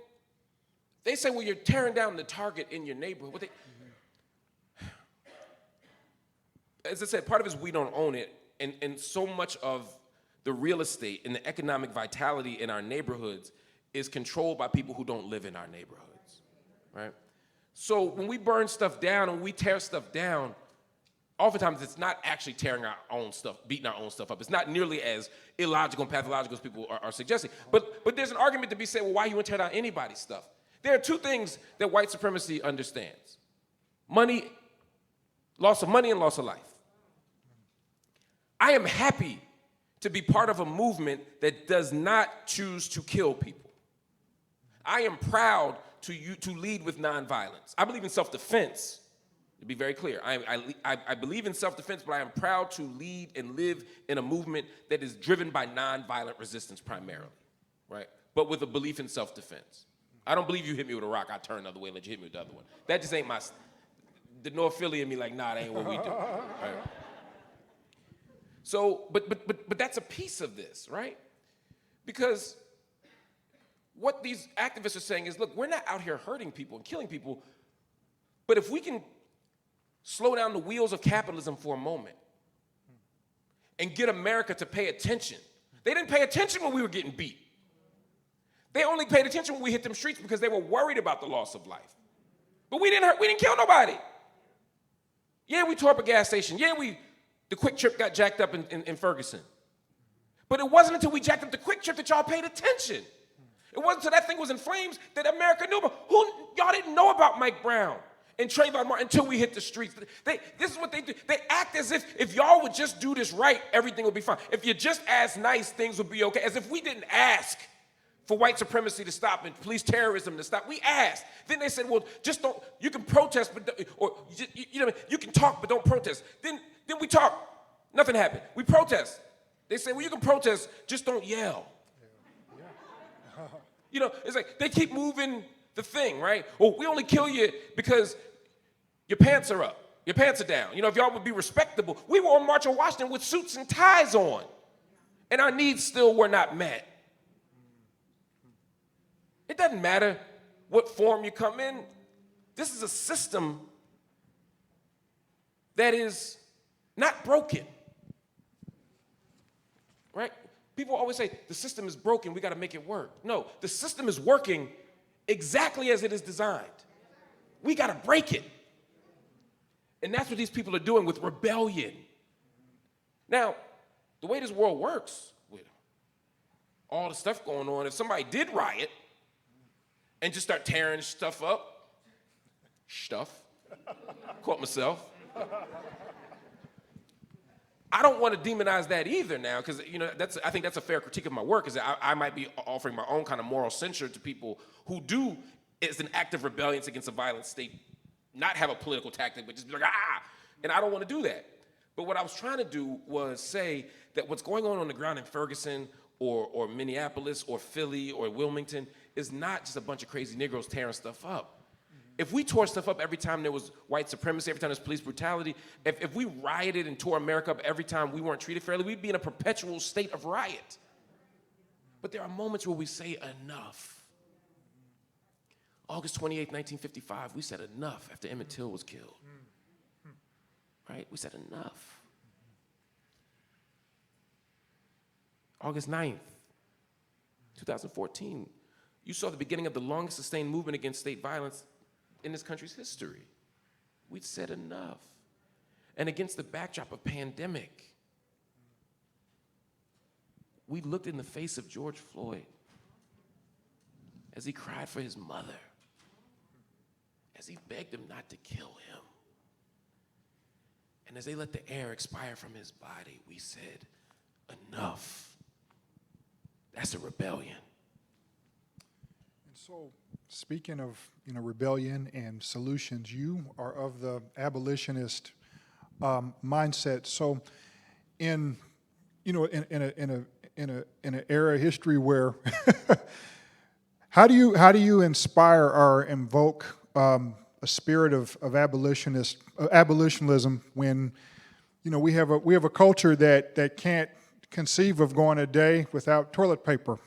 they say, well, you're tearing down the Target in your neighborhood, as I said, part of it is we don't own it. And so much of the real estate and the economic vitality in our neighborhoods is controlled by people who don't live in our neighborhoods, right? So when we burn stuff down and we tear stuff down, oftentimes it's not actually tearing our own stuff, beating our own stuff up. It's not nearly as illogical and pathological as people are suggesting. But there's an argument to be said, well, why you wouldn't tear down anybody's stuff? There are two things that white supremacy understands. Money, loss of money and loss of life. I am happy to be part of a movement that does not choose to kill people. I am proud to lead with nonviolence. I believe in self-defense, to be very clear. I believe in self-defense, but I am proud to lead and live in a movement that is driven by nonviolent resistance primarily, right? But with a belief in self-defense. I don't believe you hit me with a rock, I turn the other way and let you hit me with the other one. That just ain't the North Philly in me like, nah, that ain't what we do, right? So, but that's a piece of this, right? Because what these activists are saying is, look, we're not out here hurting people and killing people, but if we can slow down the wheels of capitalism for a moment and get America to pay attention. They didn't pay attention when we were getting beat. They only paid attention when we hit them streets because they were worried about the loss of life. But we didn't kill nobody. Yeah, we tore up a gas station. Yeah, the Quick Trip got jacked up in Ferguson. But it wasn't until we jacked up the Quick Trip that y'all paid attention. It wasn't until that thing was in flames that America knew about. Y'all didn't know about Mike Brown and Trayvon Martin until we hit the streets. This is what they do. They act as if y'all would just do this right, everything would be fine. If you just asked nice, things would be okay. As if we didn't ask for white supremacy to stop and police terrorism to stop. We asked. Then they said, well, just don't, you can protest, you can talk, but don't protest. Then we talk. Nothing happened. We protest. They say, well, you can protest, just don't yell. It's like they keep moving the thing, right? Well, we only kill you because your pants are up. Your pants are down. If y'all would be respectable. We were on March on Washington with suits and ties on, and our needs still were not met. It doesn't matter what form you come in. This is a system that is not broken, right? People always say, the system is broken, we gotta make it work. No, the system is working exactly as it is designed. We gotta break it. And that's what these people are doing with rebellion. Now, the way this world works, with all the stuff going on, if somebody did riot and just start tearing stuff up, caught myself. I don't want to demonize that either now, because I think that's a fair critique of my work, is that I might be offering my own kind of moral censure to people who do, as an act of rebellion against a violent state, not have a political tactic, but just be like, and I don't want to do that. But what I was trying to do was say that what's going on the ground in Ferguson or Minneapolis or Philly or Wilmington is not just a bunch of crazy Negroes tearing stuff up. If we tore stuff up every time there was white supremacy, every time there was police brutality, if we rioted and tore America up every time we weren't treated fairly, we'd be in a perpetual state of riot. But there are moments where we say enough. August 28th, 1955, we said enough after Emmett Till was killed. Right? We said enough. August 9th, 2014, you saw the beginning of the longest sustained movement against state violence in this country's history. We'd said enough. And against the backdrop of pandemic, we looked in the face of George Floyd as he cried for his mother, as he begged him not to kill him. And as they let the air expire from his body, we said, enough. That's a rebellion. And so, speaking of rebellion and solutions, you are of the abolitionist mindset. So, in an era of history where, how do you inspire or invoke a spirit of abolitionism when we have a culture that can't conceive of going a day without toilet paper?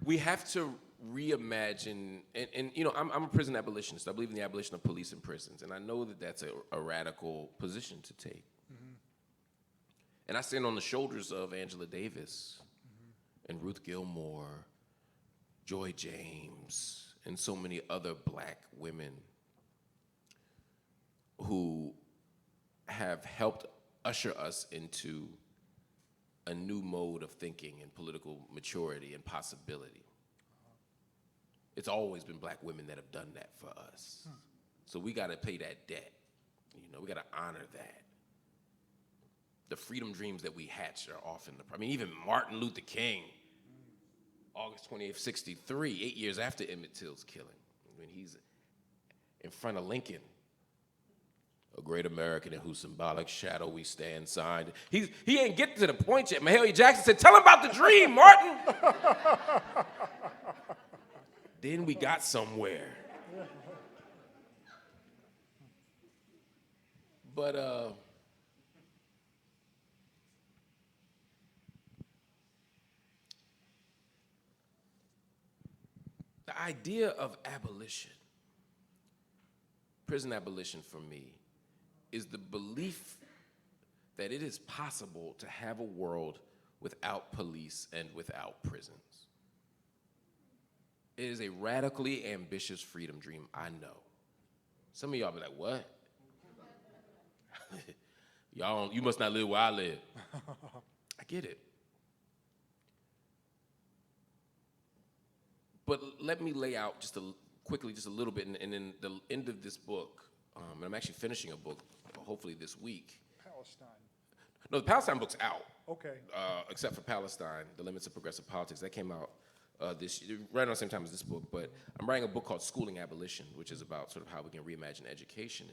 We have to reimagine, and I'm a prison abolitionist. I believe in the abolition of police and prisons, and I know that that's a radical position to take. Mm-hmm. And I stand on the shoulders of Angela Davis and Ruth Gilmore, Joy James, and so many other black women who have helped usher us into a new mode of thinking and political maturity and possibility. It's always been black women that have done that for us. So we gotta pay that debt. We gotta honor that. The freedom dreams that we hatched are often even Martin Luther King, August 28th, 63, 8 years after Emmett Till's killing, when he's in front of Lincoln, a great American in whose symbolic shadow we stand signed. He ain't get to the point yet. Mahalia Jackson said, tell him about the dream, Martin. Then we got somewhere. But the idea of abolition, prison abolition for me, is the belief that it is possible to have a world without police and without prisons. It is a radically ambitious freedom dream, I know. Some of y'all be like, what? You must not live where I live. I get it. But let me lay out quickly just a little bit, and in the end of this book, and I'm actually finishing a book, hopefully this week. Palestine. No, the Palestine book's out. Okay. Except for Palestine, The Limits of Progressive Politics. That came out right around the same time as this book. But I'm writing a book called Schooling Abolition, which is about sort of how we can reimagine education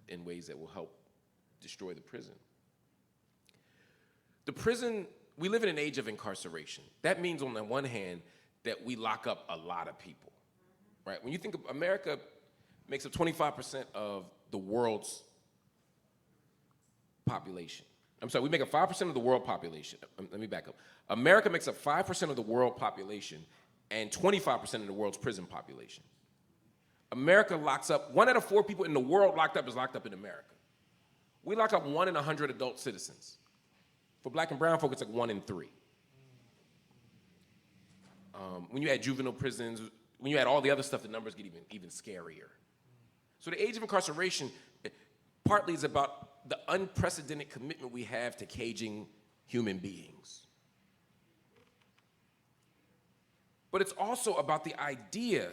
in ways that will help destroy the prison. The prison, we live in an age of incarceration. That means on the one hand that we lock up a lot of people, right? When you think of America, makes up 25% of the world's population. I'm sorry, we make up 5% of the world population. Let me back up. America makes up 5% of the world population and 25% of the world's prison population. America locks up, 1 out of 4 people in the world locked up is locked up in America. We lock up 1 in 100 adult citizens. For black and brown folk, it's like 1 in 3. When you add juvenile prisons, when you add all the other stuff, the numbers get even scarier. So the age of incarceration partly is about the unprecedented commitment we have to caging human beings. But it's also about the idea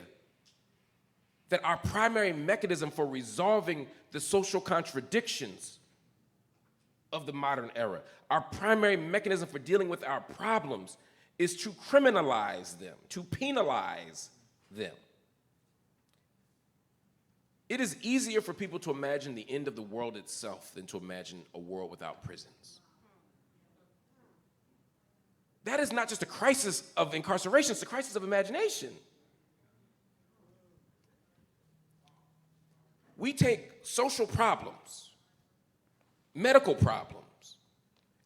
that our primary mechanism for resolving the social contradictions of the modern era, our primary mechanism for dealing with our problems, is to criminalize them, to penalize them. It is easier for people to imagine the end of the world itself than to imagine a world without prisons. that is not just a crisis of incarceration, it's a crisis of imagination. We take social problems, medical problems,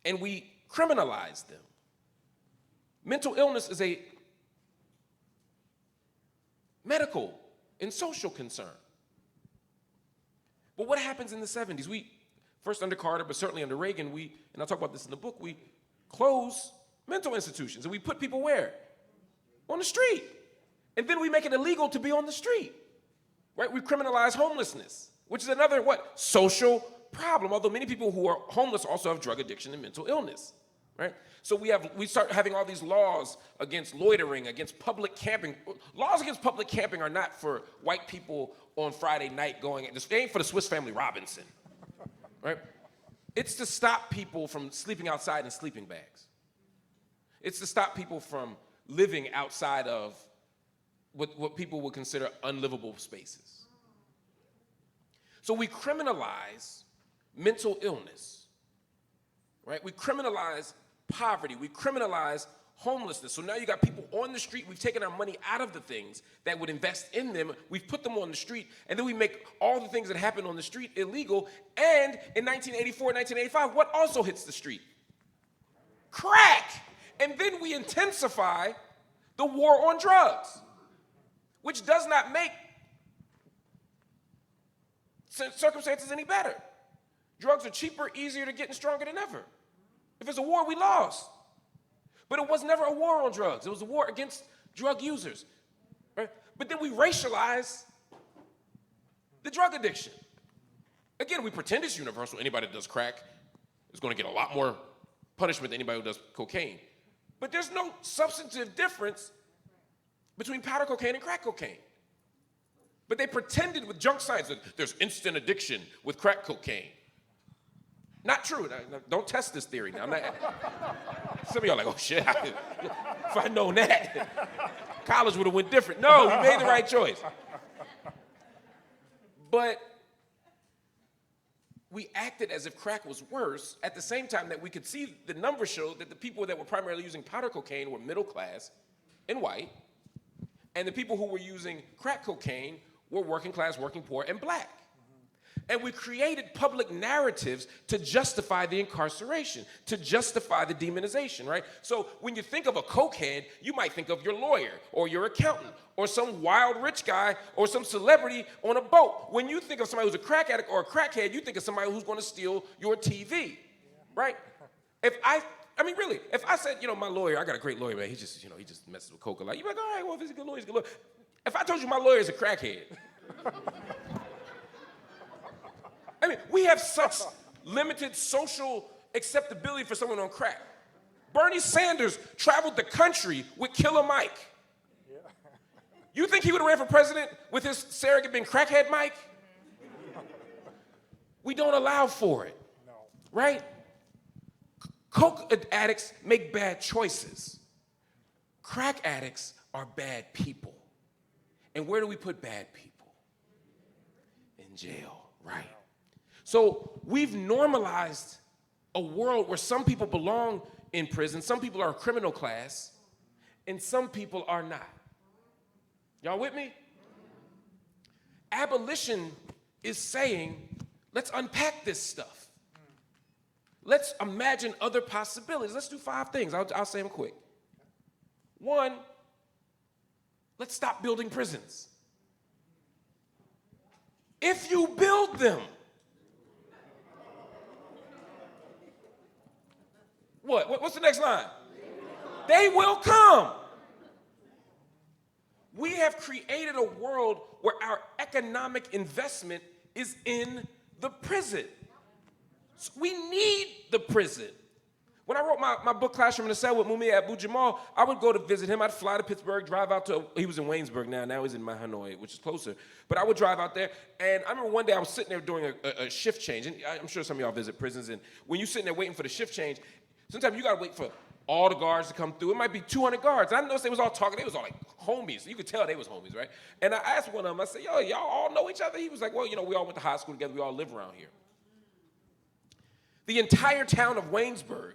and we criminalize them. Mental illness is a medical and social concern. But what happens in the 70s? We, first under Carter, but certainly under Reagan, and I'll talk about this in the book, we close mental institutions, and we put people where? On the street. And then we make it illegal to be on the street, right? We criminalize homelessness, which is another, what? Social problem, although many people who are homeless also have drug addiction and mental illness, right? So we start having all these laws against loitering, against public camping. Laws against public camping are not for white people on Friday night going, it ain't for the Swiss Family Robinson, right? It's to stop people from sleeping outside in sleeping bags. It's to stop people from living outside of what people would consider unlivable spaces. So we criminalize mental illness, right? We criminalize poverty. We criminalize homelessness. So now you got people on the street. We've taken our money out of the things that would invest in them. We've put them on the street, and then we make all the things that happen on the street illegal. And in 1984, 1985, what also hits the street? Crack. And then we intensify the war on drugs, which does not make circumstances any better. Drugs are cheaper, easier to get, and stronger than ever. If it's a war, we lost. But it was never a war on drugs. It was a war against drug users, right? But then we racialize the drug addiction. Again, we pretend it's universal. Anybody that does crack is going to get a lot more punishment than anybody who does cocaine. But there's no substantive difference between powder cocaine and crack cocaine. But they pretended with junk science that there's instant addiction with crack cocaine. Not true. Don't test this theory now. Some of y'all are like, oh shit, if I'd known that, college would have went different. No, you made the right choice. But we acted as if crack was worse at the same time that we could see the numbers showed that the people that were primarily using powder cocaine were middle class and white, and the people who were using crack cocaine were working class, working poor, and black. And we created public narratives to justify the incarceration, to justify the demonization, right? So when you think of a cokehead, you might think of your lawyer or your accountant or some wild rich guy or some celebrity on a boat. When you think of somebody who's a crack addict or a crackhead, you think of somebody who's going to steal your TV, right? If I said, my lawyer, I got a great lawyer, man, he just messes with coke a lot. You're like, all right, well, if he's a good lawyer, he's a good lawyer. If I told you my lawyer is a crackhead, we have such limited social acceptability for someone on crack. Bernie Sanders traveled the country with Killer Mike. Yeah. You think he would have ran for president with his surrogate being crackhead Mike? We don't allow for it, no. Right? Coke addicts make bad choices. Crack addicts are bad people. And where do we put bad people? In jail, right? So we've normalized a world where some people belong in prison, some people are a criminal class, and some people are not. Y'all with me? Abolition is saying, let's unpack this stuff. Let's imagine other possibilities. Let's do 5 things. I'll say them quick. 1, let's stop building prisons. If you build them, what's the next line? They will come. We have created a world where our economic investment is in the prison. So we need the prison. When I wrote my book, Classroom in the Cell with Mumia Abu-Jamal, I would go to visit him. I'd fly to Pittsburgh, drive out to, he was in Waynesburg now he's in Mahanoy, which is closer. But I would drive out there, and I remember one day I was sitting there doing a shift change, and I'm sure some of y'all visit prisons, and when you're sitting there waiting for the shift change, sometimes you gotta wait for all the guards to come through. It might be 200 guards. And I noticed they was all talking. They was all like homies. You could tell they was homies, right? And I asked one of them, I said, yo, y'all all know each other? He was like, well, we all went to high school together. We all live around here. The entire town of Waynesburg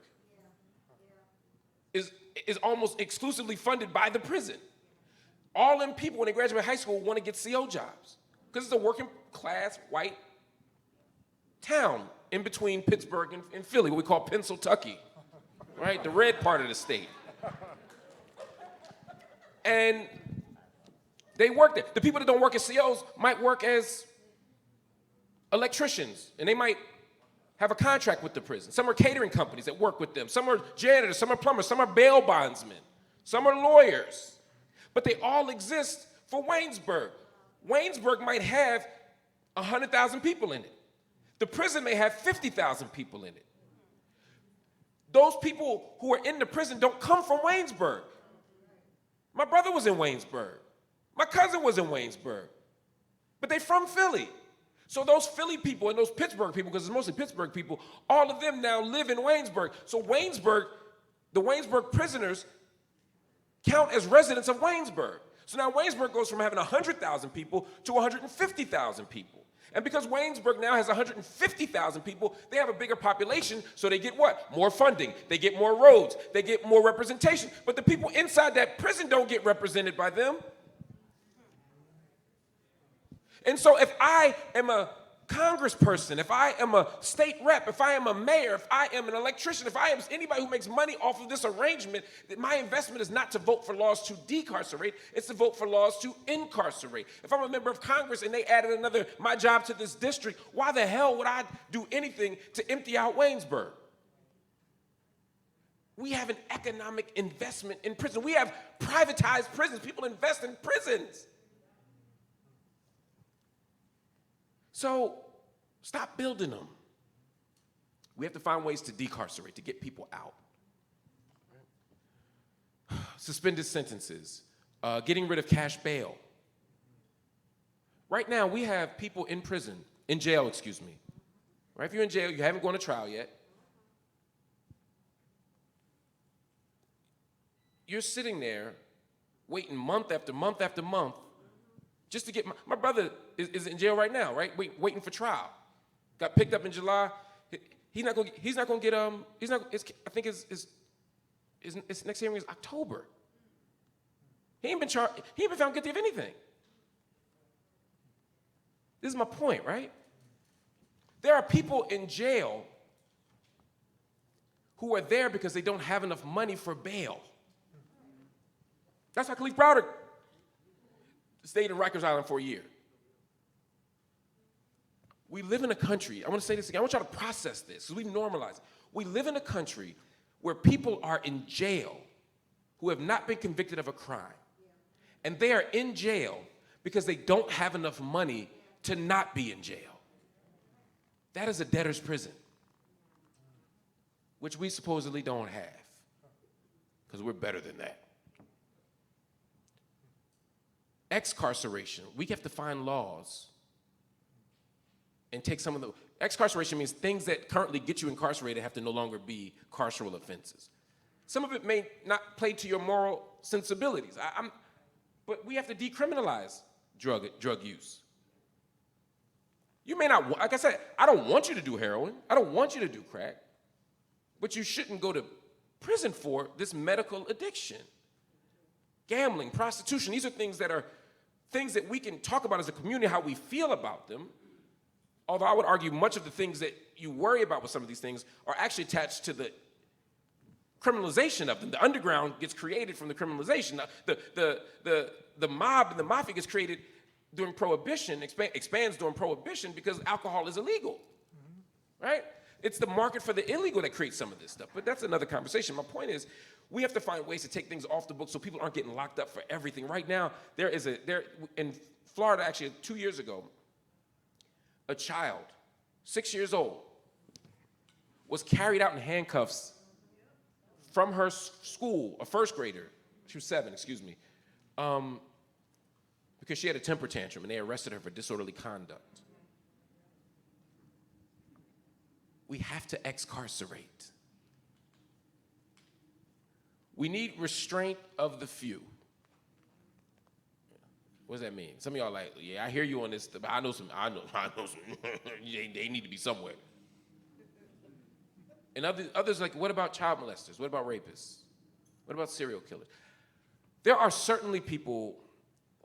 is is almost exclusively funded by the prison. All them people, when they graduate high school, want to get CO jobs because it's a working class white town in between Pittsburgh and Philly, what we call Pennsyltucky, right? The red part of the state. And they work there. The people that don't work as COs might work as electricians, and they might have a contract with the prison. Some are catering companies that work with them. Some are janitors, some are plumbers, some are bail bondsmen, some are lawyers. But they all exist for Waynesburg. Waynesburg might have 100,000 people in it. The prison may have 50,000 people in it. Those people who are in the prison don't come from Waynesburg. My brother was in Waynesburg. My cousin was in Waynesburg. But they're from Philly. So those Philly people and those Pittsburgh people, because it's mostly Pittsburgh people, all of them now live in Waynesburg. So Waynesburg, the Waynesburg prisoners count as residents of Waynesburg. So now Waynesburg goes from having 100,000 people to 150,000 people. And because Waynesburg now has 150,000 people, they have a bigger population, so they get what? More funding. They get more roads. They get more representation. But the people inside that prison don't get represented by them. And so if I am a congressperson, if I am a state rep, if I am a mayor, if I am an electrician, if I am anybody who makes money off of this arrangement, that my investment is not to vote for laws to decarcerate, it's to vote for laws to incarcerate. If I'm a member of Congress and they added my job to this district, why the hell would I do anything to empty out Waynesburg? We have an economic investment in prison. We have privatized prisons. People invest in prisons. So stop building them. We have to find ways to decarcerate, to get people out. Suspended sentences, getting rid of cash bail. Right now, we have people in jail, excuse me. Right? If you're in jail, you haven't gone to trial yet. You're sitting there waiting month after month after month just to get, my brother is in jail right now, right? Waiting for trial. Got picked up in July. I think his next hearing is October. He ain't been found guilty of anything. This is my point, right? There are people in jail who are there because they don't have enough money for bail. That's why Khalif Browder stayed in Rikers Island for a year. We live in a country, I want to say this again, I want y'all to process this, because we've normalized it. We live in a country where people are in jail who have not been convicted of a crime. And they are in jail because they don't have enough money to not be in jail. That is a debtor's prison, which we supposedly don't have, because we're better than that. Excarceration, we have to find laws and take some of the, excarceration means things that currently get you incarcerated have to no longer be carceral offenses. Some of it may not play to your moral sensibilities, but we have to decriminalize drug use. You may not, like I said, I don't want you to do heroin, I don't want you to do crack, but you shouldn't go to prison for this medical addiction. Gambling, prostitution, these are things that we can talk about as a community, how we feel about them. Although I would argue much of the things that you worry about with some of these things are actually attached to the criminalization of them. The underground gets created from the criminalization. The mob and the mafia gets created during Prohibition, expands during Prohibition because alcohol is illegal, right? It's the market for the illegal that creates some of this stuff, but that's another conversation. My point is, we have to find ways to take things off the books so people aren't getting locked up for everything. Right now, there in Florida, actually 2 years ago, a child, 6 years old, was carried out in handcuffs from her school, a first grader, she was 7, excuse me, because she had a temper tantrum and they arrested her for disorderly conduct. We have to excarcerate. We need restraint of the few. What does that mean? Some of y'all like, yeah, I hear you on this, but I know some, they need to be somewhere. And others like, what about child molesters? What about rapists? What about serial killers? There are certainly people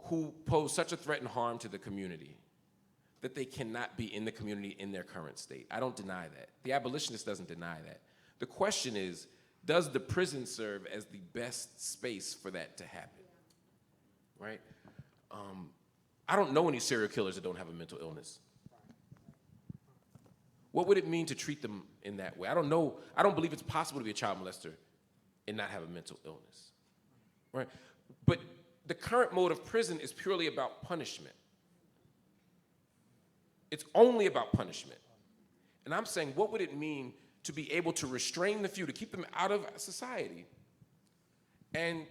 who pose such a threat and harm to the community that they cannot be in the community in their current state. I don't deny that. The abolitionist doesn't deny that. The question is, does the prison serve as the best space for that to happen, right? I don't know any serial killers that don't have a mental illness. What would it mean to treat them in that way? I don't know. I don't believe it's possible to be a child molester and not have a mental illness, right? But the current mode of prison is purely about punishment. It's only about punishment. And I'm saying, what would it mean to be able to restrain the few, to keep them out of society, and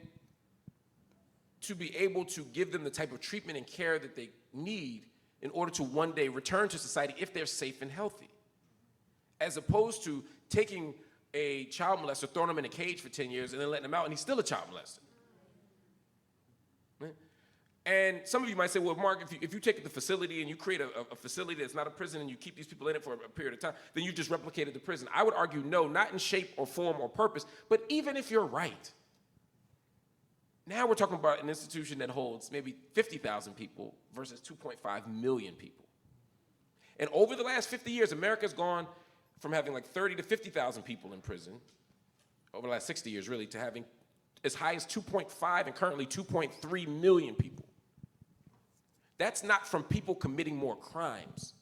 to be able to give them the type of treatment and care that they need in order to one day return to society if they're safe and healthy, as opposed to taking a child molester, throwing him in a cage for 10 years, and then letting him out, and he's still a child molester. Right? And some of you might say, well, Mark, if you take the facility and you create a facility that's not a prison and you keep these people in it for a period of time, then you just replicated the prison. I would argue no, not in shape or form or purpose, but even if you're right, now we're talking about an institution that holds maybe 50,000 people versus 2.5 million people. And over the last 50 years, America's gone from having like 30 to 50,000 people in prison, over the last 60 years really, to having as high as 2.5 and currently 2.3 million people. That's not from people committing more crimes.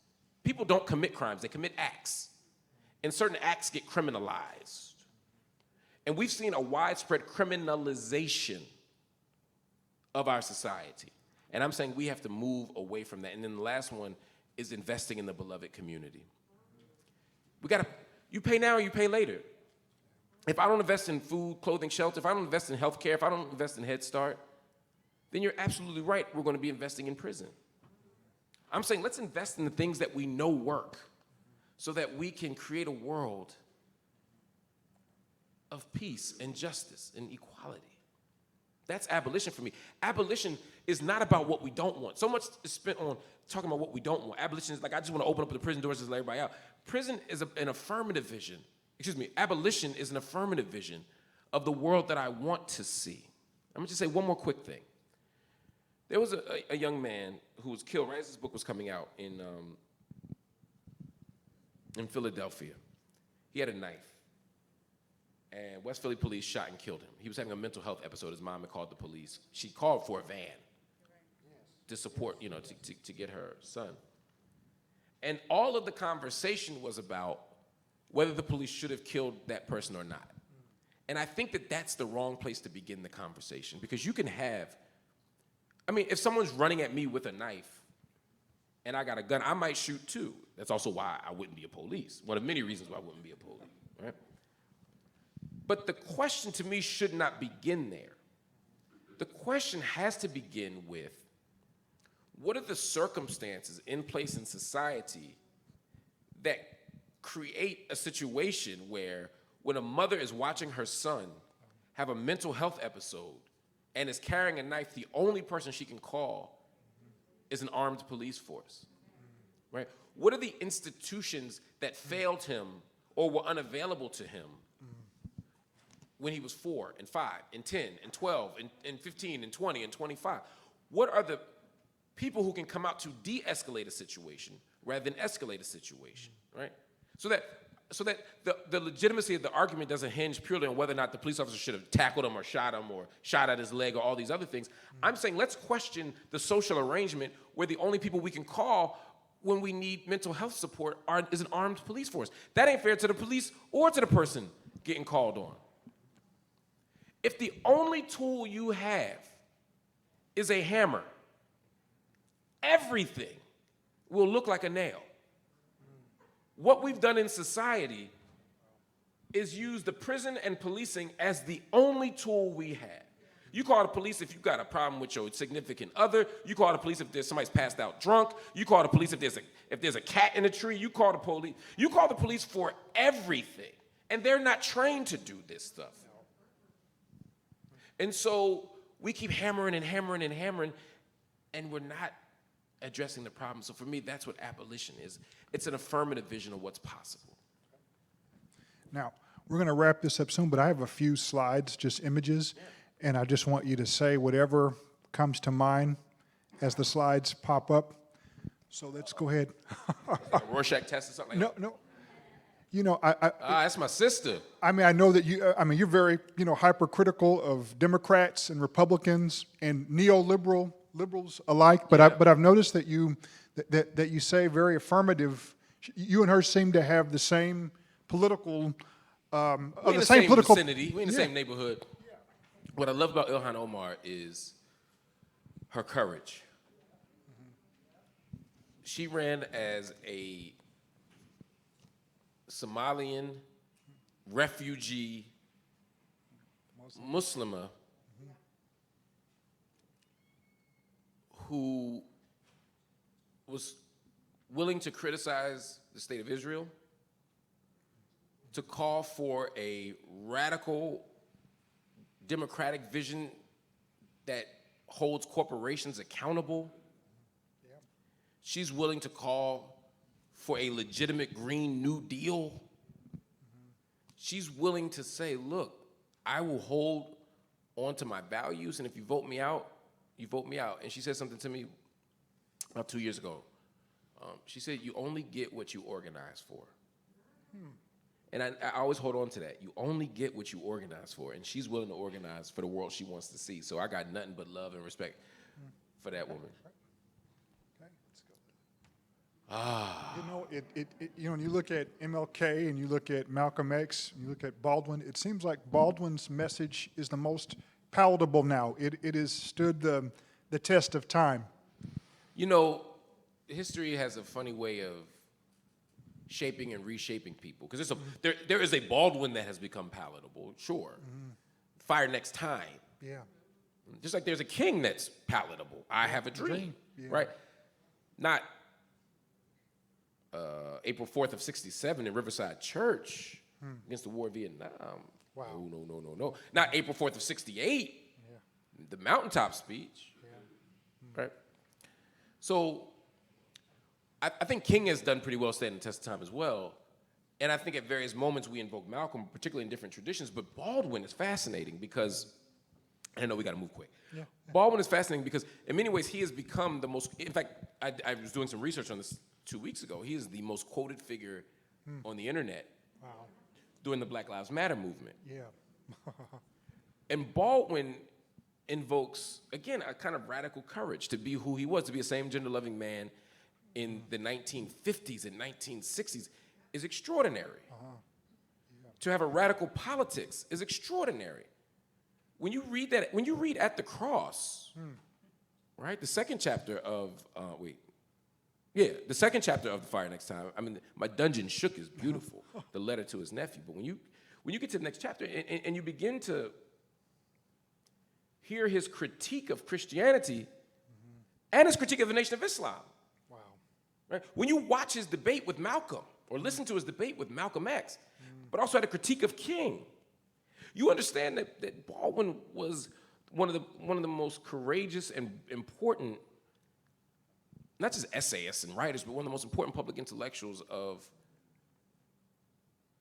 People don't commit crimes, they commit acts. And certain acts get criminalized. And we've seen a widespread criminalization of our society. And I'm saying we have to move away from that. And then the last one is investing in the beloved community. You pay now or you pay later. If I don't invest in food, clothing, shelter, if I don't invest in healthcare, if I don't invest in Head Start, then you're absolutely right, we're going to be investing in prison. I'm saying let's invest in the things that we know work so that we can create a world of peace and justice and equality. That's abolition for me. Abolition is not about what we don't want. So much is spent on talking about what we don't want. Abolition is like, I just want to open up the prison doors and let everybody out. Prison is an affirmative vision. Abolition is an affirmative vision of the world that I want to see. I'm going to just say one more quick thing. There was a young man who was killed right as this book was coming out in Philadelphia. He had a knife. And West Philly police shot and killed him. He was having a mental health episode. His mom had called the police. She called for a van to support, to get her son. And all of the conversation was about whether the police should have killed that person or not. And I think that that's the wrong place to begin the conversation, because you can have, if someone's running at me with a knife and I got a gun, I might shoot too. That's also why I wouldn't be a police. One of many reasons why I wouldn't be a police, right? But the question to me should not begin there. The question has to begin with, what are the circumstances in place in society that create a situation where when a mother is watching her son have a mental health episode and is carrying a knife, the only person she can call is an armed police force, right? What are the institutions that failed him or were unavailable to him when he was 4 and 5 and 10 and 12 and 15 and 20 and 25? What are the people who can come out to de-escalate a situation rather than escalate a situation, right? So that the legitimacy of the argument doesn't hinge purely on whether or not the police officer should have tackled him or shot at his leg or all these other things. I'm saying let's question the social arrangement where the only people we can call when we need mental health support is an armed police force. That ain't fair to the police or to the person getting called on. If the only tool you have is a hammer, everything will look like a nail. What we've done in society is use the prison and policing as the only tool we have. You call the police if you've got a problem with your significant other. You call the police if somebody's passed out drunk. You call the police if there's a cat in a tree. You call the police. You call the police for everything, and they're not trained to do this stuff. And so we keep hammering and hammering and hammering, and we're not addressing the problem. So for me, that's what abolition is. It's an affirmative vision of what's possible. Now, We're going to wrap this up soon, but I have a few slides, just images, and I just want you to say whatever comes to mind as the slides pop up. So let's go ahead. A Rorschach test or something like that? No. You know, That's my sister. I mean, I know that you're very, hypercritical of Democrats and Republicans and liberals alike, but I've noticed that you say very affirmative. You and her seem to have the same political, We're in the same vicinity. We're in the same neighborhood. Yeah. What I love about Ilhan Omar is her courage. She ran as a Somalian refugee Muslimah who was willing to criticize the state of Israel, to call for a radical democratic vision that holds corporations accountable. Yep. She's willing to call for a legitimate Green New Deal. Mm-hmm. She's willing to say, look, I will hold on to my values, and if you vote me out, you vote me out. And she said something to me about 2 years ago. She said, you only get what you organize for. And I always hold on to that. You only get what you organize for. And she's willing to organize for the world she wants to see. So I got nothing but love and respect for that woman. Okay, let's go. When you look at MLK and you look at Malcolm X, and you look at Baldwin, it seems like Baldwin's message is the most palatable now. It has stood the test of time. You know, history has a funny way of shaping and reshaping people. Because there is a Baldwin that has become palatable, sure. Mm-hmm. Fire Next Time. Yeah. Just like there's a king that's palatable. I Have a Dream. Yeah. Right? Not April 4th of 1967 in Riverside Church against the war of Vietnam. Wow. No. Not April 4th of 1968. Yeah. The mountaintop speech. Yeah. Right? So I think King has done pretty well standing the test of time as well. And I think at various moments we invoke Malcolm, particularly in different traditions, but Baldwin is fascinating because, I know we got to move quick. Yeah. Baldwin is fascinating because in many ways he has become the most, in fact, I was doing some research on this 2 weeks ago. He is the most quoted figure on the internet during the Black Lives Matter movement. Yeah. And Baldwin invokes, again, a kind of radical courage to be who he was, to be a same gender-loving man in the 1950s and 1960s is extraordinary. Yeah. To have a radical politics is extraordinary. When you read that, when you read At the Cross, right, the second chapter of, the second chapter of The Fire Next Time, I mean, my dungeon shook is beautiful, the letter to his nephew, but when you get to the next chapter and you begin to hear his critique of Christianity and his critique of the Nation of Islam. Right? When you watch his debate with Malcolm, or listen to his debate with Malcolm X, but also had a critique of King, you understand that Baldwin was one of the most courageous and important, not just essayists and writers, but one of the most important public intellectuals of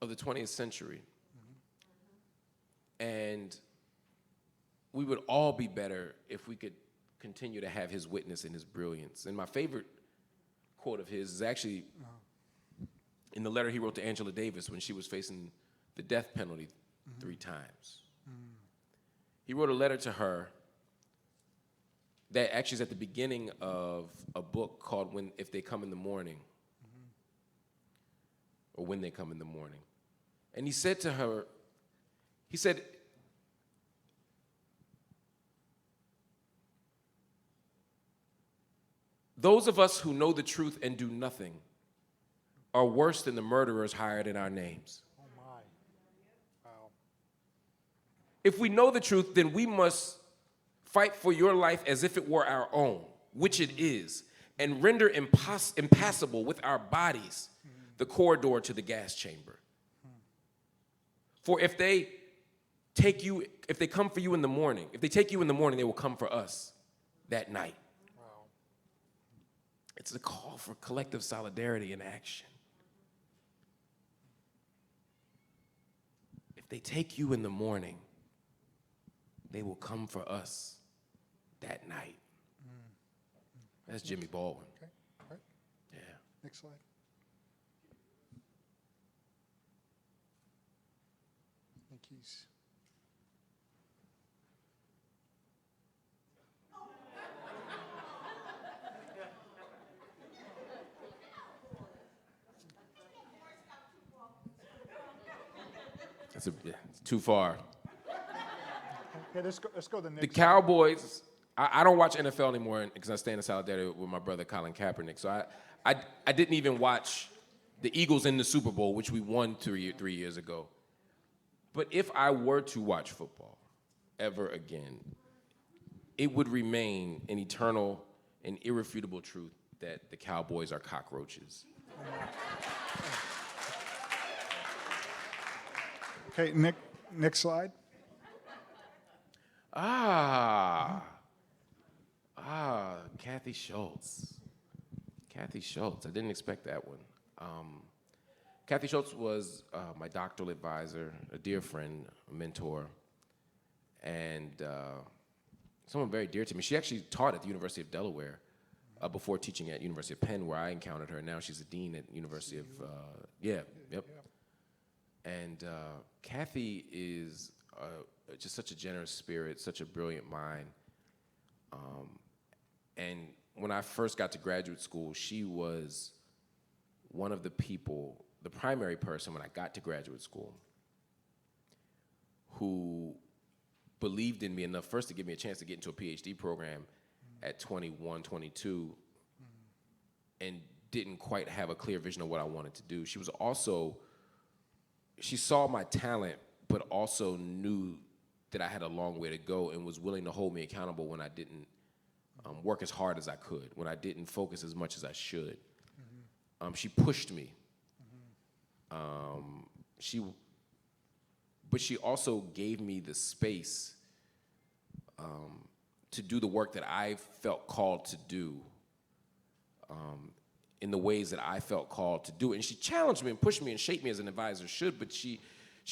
the 20th century. And we would all be better if we could continue to have his witness and his brilliance. And my favorite quote of his is actually in the letter he wrote to Angela Davis when she was facing the death penalty 3 times. He wrote a letter to her that actually is at the beginning of a book called If They Come in the Morning, or When They Come in the Morning. And he said to her, he said, those of us who know the truth and do nothing are worse than the murderers hired in our names. Oh my. Wow. If we know the truth, then we must fight for your life as if it were our own, which it is, and render impassable with our bodies the corridor to the gas chamber. For if they come for you in the morning, if they take you in the morning, they will come for us that night. It's a call for collective solidarity and action. They take you in the morning. They will come for us that night. That's Jimmy Baldwin. Okay, all right, Yeah. next slide. I think he's... It's too far. Okay, let's go to the The next. Cowboys, I don't watch NFL anymore because I stand in solidarity with my brother Colin Kaepernick. So I didn't even watch the Eagles in the Super Bowl, which we won 3 years ago. But if I were to watch football ever again, it would remain an eternal and irrefutable truth that the Cowboys are cockroaches. Okay, next slide. Kathy Schultz. Kathy Schultz. I didn't expect that one. Kathy Schultz was my doctoral advisor, a dear friend, a mentor, and someone very dear to me. She actually taught at the University of Delaware before teaching at University of Penn, where I encountered her. Now she's a dean at University of, yep. And Kathy is just such a generous spirit, such a brilliant mind. And when I first got to graduate school, she was one of the people, the primary person when I got to graduate school, who believed in me enough first to give me a chance to get into a PhD program at 21, 22, and didn't quite have a clear vision of what I wanted to do. She was also, she saw my talent, but also knew that I had a long way to go and was willing to hold me accountable when I didn't work as hard as I could, when I didn't focus as much as I should. She pushed me. But she also gave me the space to do the work that I felt called to do in the ways that I felt called to do it. And she challenged me and pushed me and shaped me as an advisor should, but she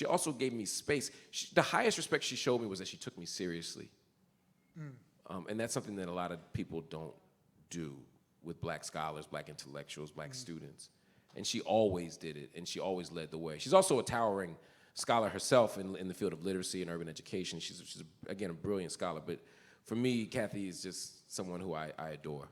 also gave me space. The highest respect she showed me was that she took me seriously. And that's something that a lot of people don't do with black scholars, black intellectuals, black students. And she always did it, and she always led the way. She's also a towering scholar herself in the field of literacy and urban education. She's again, a brilliant scholar. But for me, Kathy is just someone who I adore.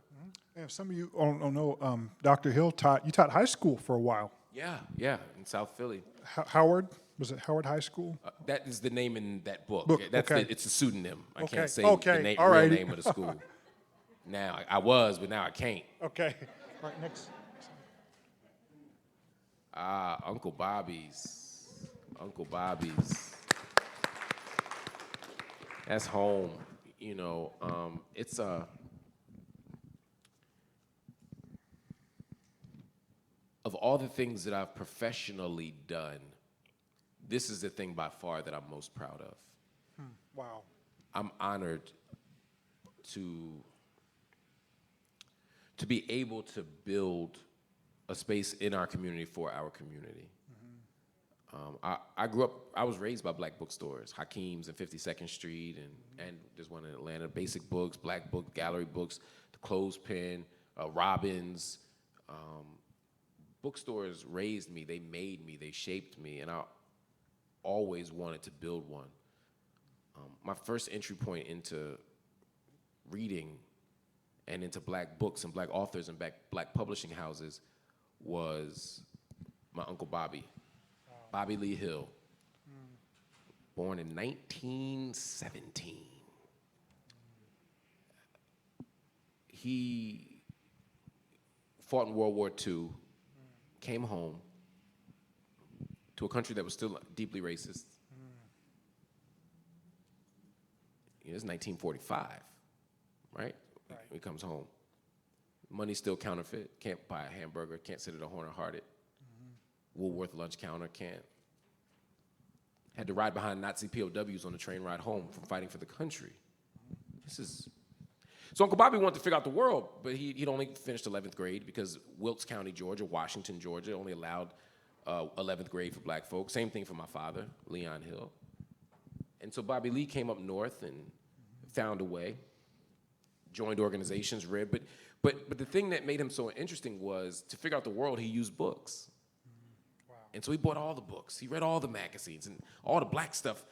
And some of you don't know, Dr. Hill taught high school for a while. Yeah, in South Philly. Howard, was it Howard High School? That is the name in that book. Okay. It's a pseudonym. I Okay. can't say Okay. the All real righty. name of the school. Now, I was, but now I can't. Okay. All right, next. Uncle Bobby's. Uncle Bobby's. That's home. You know, it's of all the things that I've professionally done, this is the thing by far that I'm most proud of. Wow. I'm honored to be able to build a space in our community for our community. I grew up, I was raised by black bookstores, Hakeem's and 52nd Street, and there's one in Atlanta, Basic Books, Black Book, Gallery Books, The Clothespin, Robbins. Bookstores raised me, they made me, they shaped me, and I always wanted to build one. My first entry point into reading and into black books and black authors and black publishing houses was my Uncle Bobby, Bobby Lee Hill, born in 1917. He fought in World War II, came home to a country that was still deeply racist. It's 1945, right? He comes home. Money's still counterfeit. Can't buy a hamburger. Can't sit at a Horner Hearted. Woolworth lunch counter. Can't. Had to ride behind Nazi POWs on the train ride home from fighting for the country. So Uncle Bobby wanted to figure out the world, but he'd only finished 11th grade because Wilkes County, Georgia, Washington, Georgia, only allowed 11th grade for black folks. Same thing for my father, Leon Hill. And so Bobby Lee came up north and found a way, joined organizations, read. But the thing that made him so interesting was to figure out the world, he used books. Wow. And so he bought all the books. He read all the magazines and all the black stuff,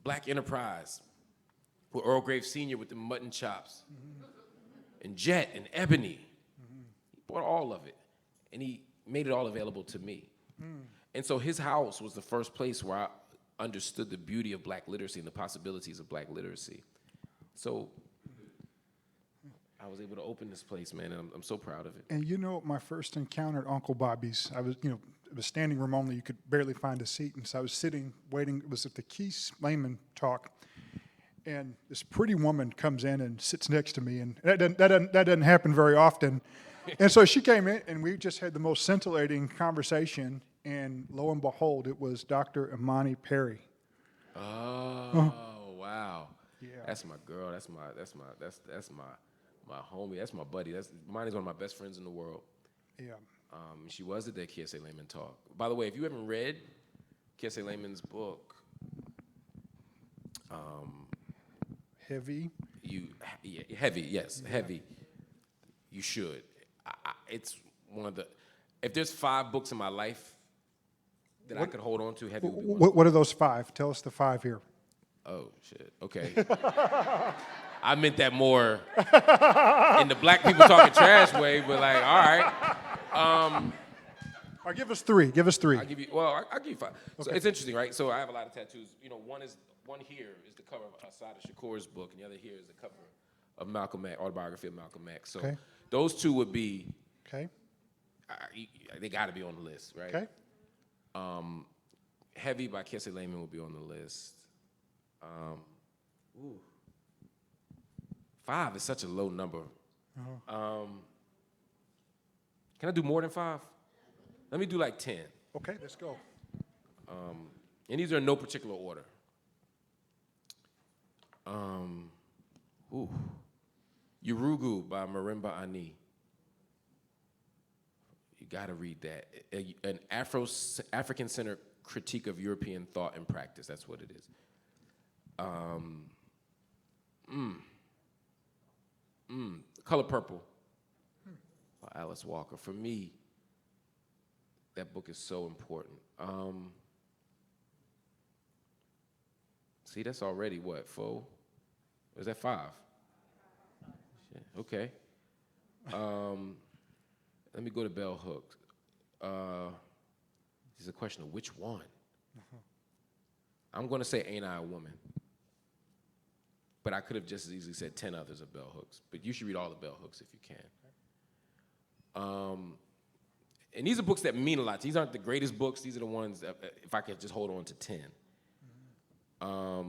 Black Enterprise, with Earl Graves Sr. with the mutton chops, and Jet and Ebony. He bought all of it, and he made it all available to me. And so his house was the first place where I understood the beauty of black literacy and the possibilities of black literacy. So I was able to open this place, man, and I'm so proud of it. And you know, my first encounter at Uncle Bobby's, I was, it was standing room only. You could barely find a seat. And so I was sitting, waiting. It was at the Keith Lehman talk. And this pretty woman comes in and sits next to me. And that doesn't happen very often. And so she came in, and we just had the most scintillating conversation. And lo and behold, it was Dr. Imani Perry. Oh, wow. Yeah. That's my girl. That's my homie. That's my buddy. Imani's one of my best friends in the world. Yeah. She was at that Kiese Lehman talk. By the way, if you haven't read Kiese Lehman's book, Heavy. Heavy, yes, yeah. Heavy. You should. It's one of the. If there's 5 books in my life that I could hold on to, Heavy would be one. What are those 5? Tell us the 5 here. Oh shit. Okay. I meant that more in the black people talking trash way, but like, all right. All right, give us 3. Give us 3. I'll give you 5. Okay. So it's interesting, right? So I have a lot of tattoos. One here is the cover of Assata Shakur's book, and the other here is the cover of Malcolm X, autobiography of Malcolm X. So those 2 would be. Okay. They got to be on the list, right? Okay. Heavy by Kiese Lehman would be on the list. 5 is such a low number. Can I do more than 5? Let me do like 10. Okay, let's go. And these are in no particular order. Urugu by Marimba Ani. You gotta read that. An African-centered critique of European thought and practice. That's what it is. Color Purple by Alice Walker. For me, that book is so important. See, that's already what, 4? Or is that 5? Shit, okay. Let me go to Bell Hooks. It's a question of which one. I'm going to say Ain't I a Woman? But I could have just as easily said 10 others of Bell Hooks. But you should read all the Bell Hooks if you can. And these are books that mean a lot. These aren't the greatest books. These are the ones that, if I could just hold on to 10. I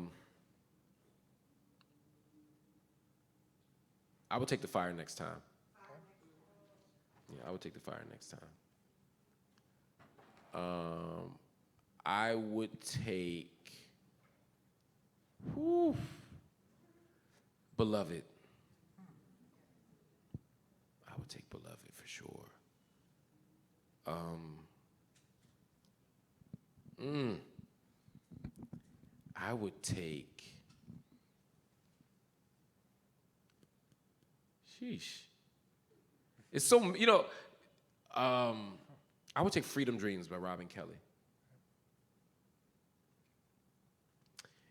would take The Fire Next Time. Yeah, I would take The Fire Next Time. I would take Beloved. I would take Beloved for sure. I would take. Sheesh. It's so, I would take Freedom Dreams by Robin Kelly.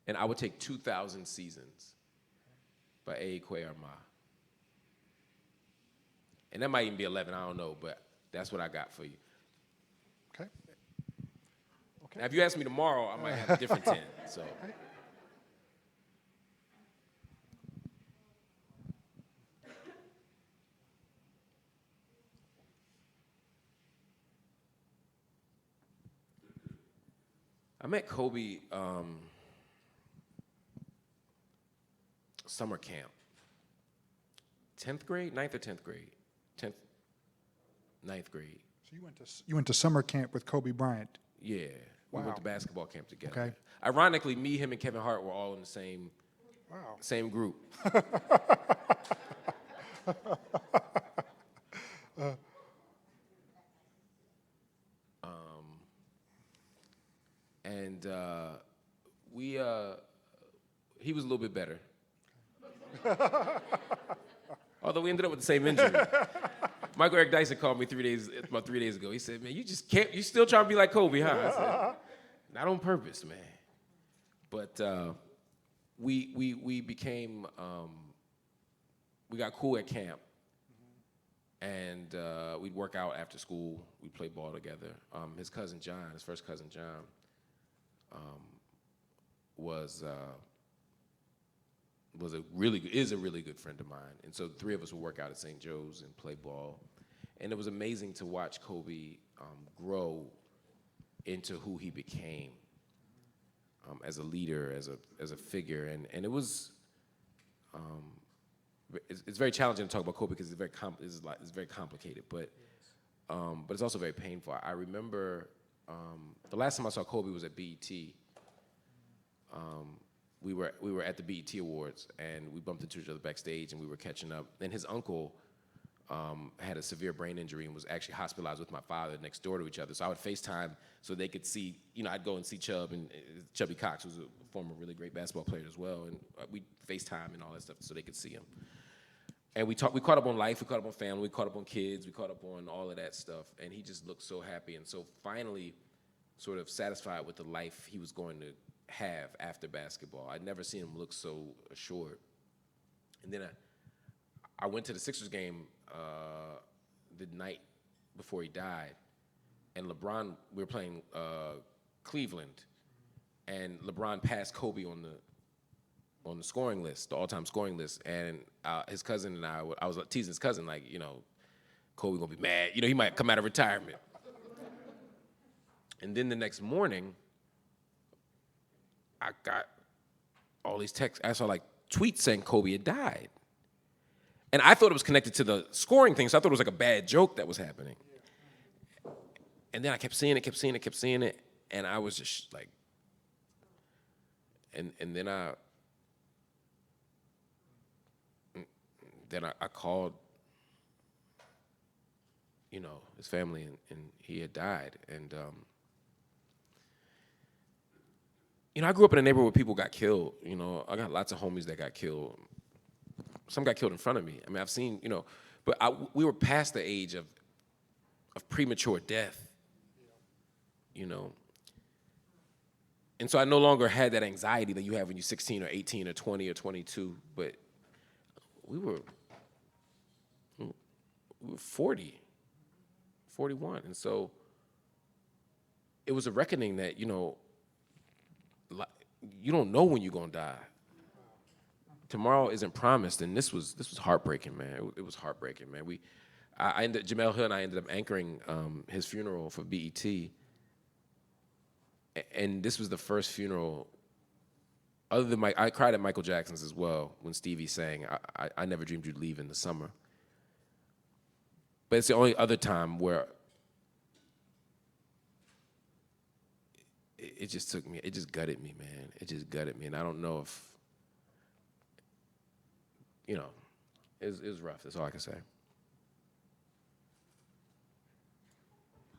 And I would take 2,000 Seasons by A.Q. Armah. And that might even be 11, I don't know, but that's what I got for you. Okay. Now, if you ask me tomorrow, I might have a different 10, so. I met Kobe summer camp. 10th grade? 9th or 10th grade? 9th grade. So you went to summer camp with Kobe Bryant. Yeah. Wow. We went to basketball camp together. Okay. Ironically, me, him, and Kevin Hart were all in the same group. And he was a little bit better. Although we ended up with the same injury. Michael Eric Dyson called me about 3 days ago. He said, man, you still trying to be like Kobe, huh? I said, not on purpose, man. But we became, we got cool at camp. And we'd work out after school. We'd play ball together. His first cousin John, is a really good friend of mine. And so the three of us would work out at St. Joe's and play ball. And it was amazing to watch Kobe grow into who he became as a leader, as a figure. And it was, it's very challenging to talk about Kobe because it's very complicated, but it's also very painful. I remember the last time I saw Kobe was at BET. We were at the BET Awards, and we bumped into each other backstage, and we were catching up. And his uncle had a severe brain injury and was actually hospitalized with my father next door to each other. So I would FaceTime so they could see, I'd go and see Chubby Cox, who's a former really great basketball player as well, and we'd FaceTime and all that stuff so they could see him. And we caught up on life, we caught up on family, we caught up on kids, we caught up on all of that stuff, and he just looked so happy and so finally sort of satisfied with the life he was going to have after basketball. I'd never seen him look so assured. And then I went to the Sixers game the night before he died, and LeBron, we were playing Cleveland, and LeBron passed Kobe on the scoring list, the all-time scoring list, and his cousin and I was teasing his cousin, like, Kobe gonna be mad, he might come out of retirement. And then the next morning, I got all these texts. I saw like tweets saying Kobe had died. And I thought it was connected to the scoring thing, so I thought it was like a bad joke that was happening. And then I kept seeing it, and I was just like, and then I called, his family, and he had died. And I grew up in a neighborhood where people got killed. I got lots of homies that got killed. Some got killed in front of me. I mean, I've seen, but we were past the age of premature death, And so I no longer had that anxiety that you have when you're 16 or 18 or 20 or 22, but we were 40, 41. And so it was a reckoning that, you don't know when you're gonna die. Tomorrow isn't promised, and this was heartbreaking, man. It was heartbreaking, man. Jamel Hill and I ended up anchoring his funeral for BET, and this was the first funeral. Other than I cried at Michael Jackson's as well when Stevie sang "I Never Dreamed You'd Leave in the Summer," but it's the only other time where it just took me. It just gutted me, man. It just gutted me, and I don't know if. It was rough. That's all I can say.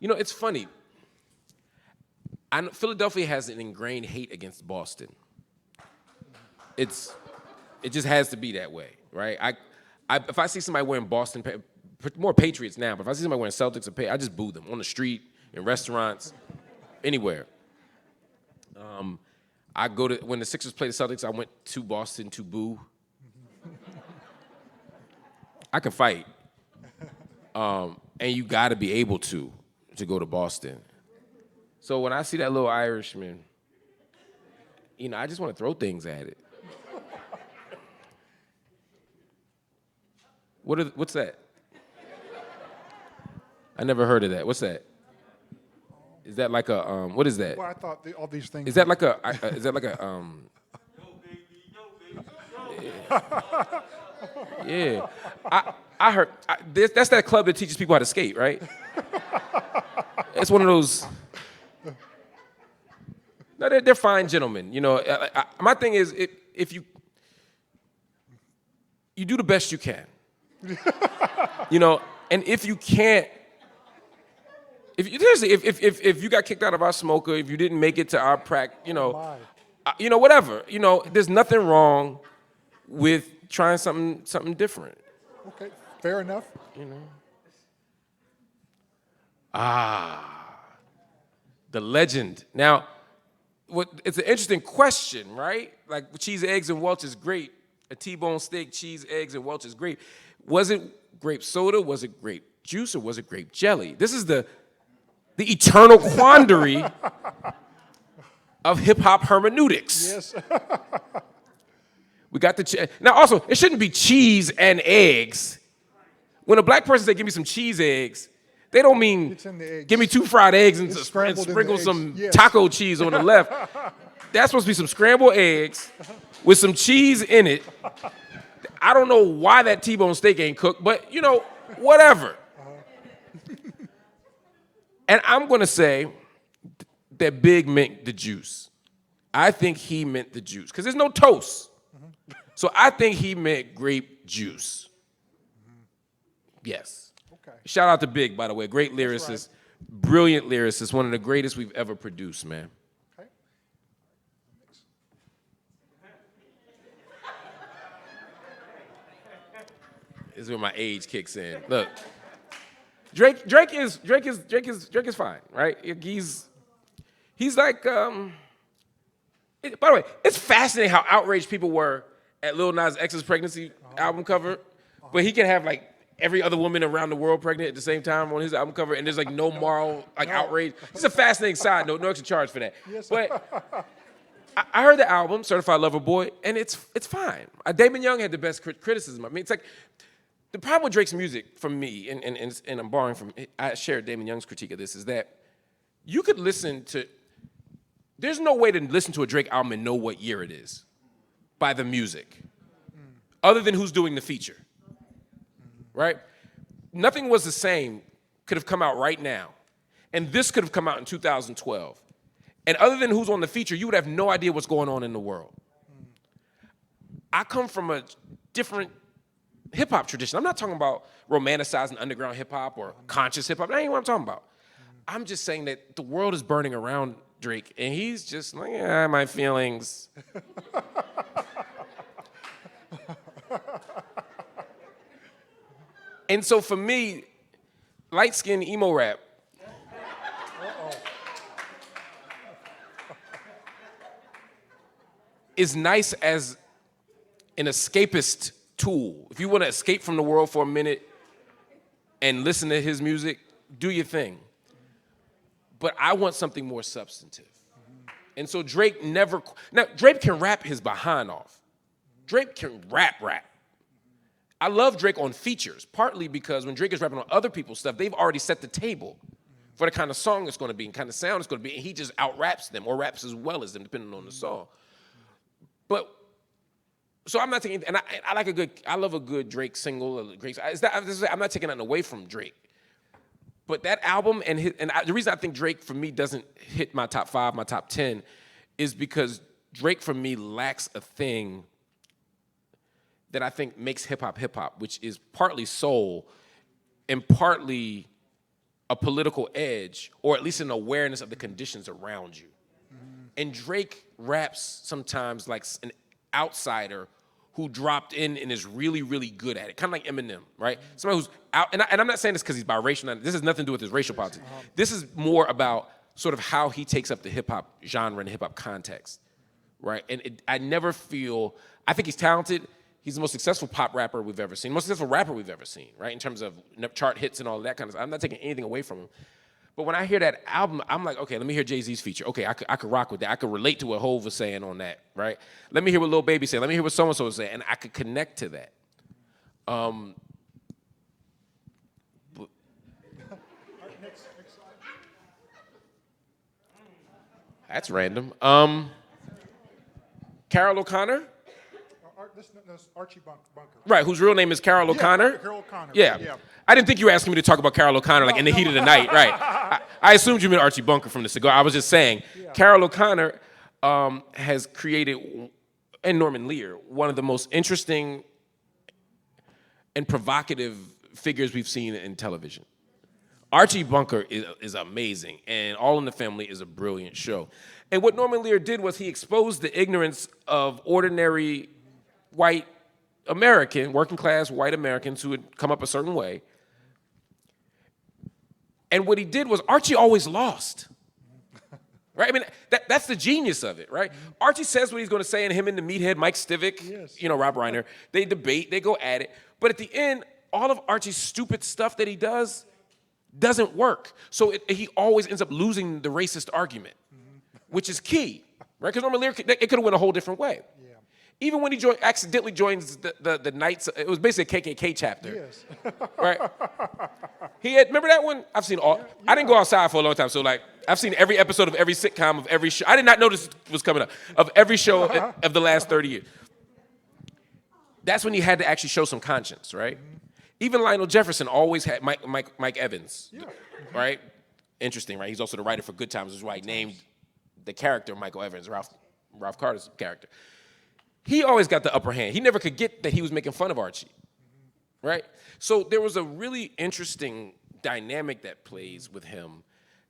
It's funny. Philadelphia has an ingrained hate against Boston. It just has to be that way, right? If I see somebody wearing Boston, more Patriots now, but if I see somebody wearing Celtics or Patriots, I just boo them on the street, in restaurants, anywhere. When the Sixers played the Celtics, I went to Boston to boo. I can fight, and you got to be able to go to Boston. So when I see that little Irishman, I just want to throw things at it. What's that? I never heard of that. What's that? Is that like a what is that? Well, I thought all these things. Is that like a? Yeah, I heard that's that club that teaches people how to skate, right? It's one of those. No, they're fine gentlemen. My thing is if you do the best you can, and if you can't if you got kicked out of our smoker, if you didn't make it to our whatever, there's nothing wrong with trying something different. Okay, fair enough. The legend. Now, it's an interesting question, right? Like cheese, eggs, and Welch is great. A T-bone steak, cheese, eggs, and Welch is great. Was it grape soda? Was it grape juice? Or was it grape jelly? This is the eternal quandary of hip-hop hermeneutics. Yes. We got now also, it shouldn't be cheese and eggs. When a black person say, give me some cheese eggs, they don't mean It's in the eggs. give me 2 fried eggs and scrambled in the sprinkle eggs. some Yes. taco cheese on the left. That's supposed to be some scrambled eggs with some cheese in it. I don't know why that T-bone steak ain't cooked, but whatever. And I'm gonna say that Big meant the juice. I think he meant the juice, because there's no toast. So I think he meant grape juice. Yes. Okay. Shout out to Big, by the way. Great lyricist, brilliant lyricist, one of the greatest we've ever produced, man. Okay. This is where my age kicks in. Look, Drake is fine, right? He's like, by the way, it's fascinating how outraged people were at Lil Nas X's pregnancy album cover, but he can have like every other woman around the world pregnant at the same time on his album cover, and there's like no moral outrage. It's a fascinating side note, no extra charge for that. Yes. But I heard the album, Certified Lover Boy, and it's fine. Damon Young had the best criticism. I mean, it's like, the problem with Drake's music, for me, and I'm borrowing from, I shared Damon Young's critique of this, is that you could listen to, there's no way to listen to a Drake album and know what year it is by the music, other than who's doing the feature, right? Nothing Was the Same could have come out right now, and this could have come out in 2012. And other than who's on the feature, you would have no idea what's going on in the world. I come from a different hip-hop tradition. I'm not talking about romanticizing underground hip-hop or conscious hip-hop. That ain't what I'm talking about. I'm just saying that the world is burning around Drake, and he's just like, my feelings. And so for me, light-skinned emo rap is nice as an escapist tool. If you want to escape from the world for a minute and listen to his music, do your thing. But I want something more substantive. And so Drake now Drake can rap his behind off. Drake can rap. I love Drake on features, partly because when Drake is rapping on other people's stuff, they've already set the table for the kind of song it's going to be and kind of sound it's going to be, and he just out-raps them or raps as well as them, depending on the song. But so I'm not taking, and I love a good Drake single. I'm not taking nothing away from Drake. But that album the reason I think Drake for me doesn't hit my top 5, my top 10, is because Drake for me lacks a thing that I think makes hip hop, which is partly soul and partly a political edge, or at least an awareness of the conditions around you. And Drake raps sometimes like an outsider who dropped in and is really, really good at it. Kind of like Eminem, right? Somebody who's out, and I'm not saying this because he's biracial. This has nothing to do with his racial politics. This is more about sort of how he takes up the hip-hop genre and the hip-hop context, right? And I never feel, I think he's talented. He's the most successful pop rapper we've ever seen, most successful rapper we've ever seen, right? In terms of chart hits and all of that kind of stuff. I'm not taking anything away from him. But when I hear that album, I'm like, okay, let me hear Jay-Z's feature. Okay, I could rock with that. I could relate to what Hov was saying on that, right? Let me hear what Lil Baby said. Let me hear what so-and-so was saying, and I could connect to that. That's random. Carol O'Connor? This Archie Bunker. Right, whose real name is Carol O'Connor? Carol O'Connor. Yeah. I didn't think you were asking me to talk about Carol O'Connor in the heat of the night, right? I assumed you meant Archie Bunker from the cigar. I was just saying, Carol O'Connor has created, and Norman Lear, one of the most interesting and provocative figures we've seen in television. Archie Bunker is amazing, and All in the Family is a brilliant show. And what Norman Lear did was he exposed the ignorance of ordinary white American, working class white Americans who had come up a certain way. And what he did was Archie always lost. Right? I mean, that's the genius of it, right? Archie says what he's going to say, and him and the meathead, Mike Stivic, Yes. Rob Reiner, they debate, they go at it. But at the end, all of Archie's stupid stuff that he does doesn't work. So he always ends up losing the racist argument, which is key, right? Because Norman Lear, it could have went a whole different way. Yeah. Even when he accidentally joins the Knights, it was basically a KKK chapter. Yes. Right? Remember that one? I've seen all, I didn't go outside for a long time, so like, I've seen every episode of every sitcom of every show. I did not know this was coming up, of every show of the last 30 years. That's when he had to actually show some conscience, right? Even Lionel Jefferson always had Mike Evans, right? Interesting, right? He's also the writer for Good Times, which is why he named the character Michael Evans, Ralph Carter's character. He always got the upper hand. He never could get that he was making fun of Archie, right? So there was a really interesting dynamic that plays with him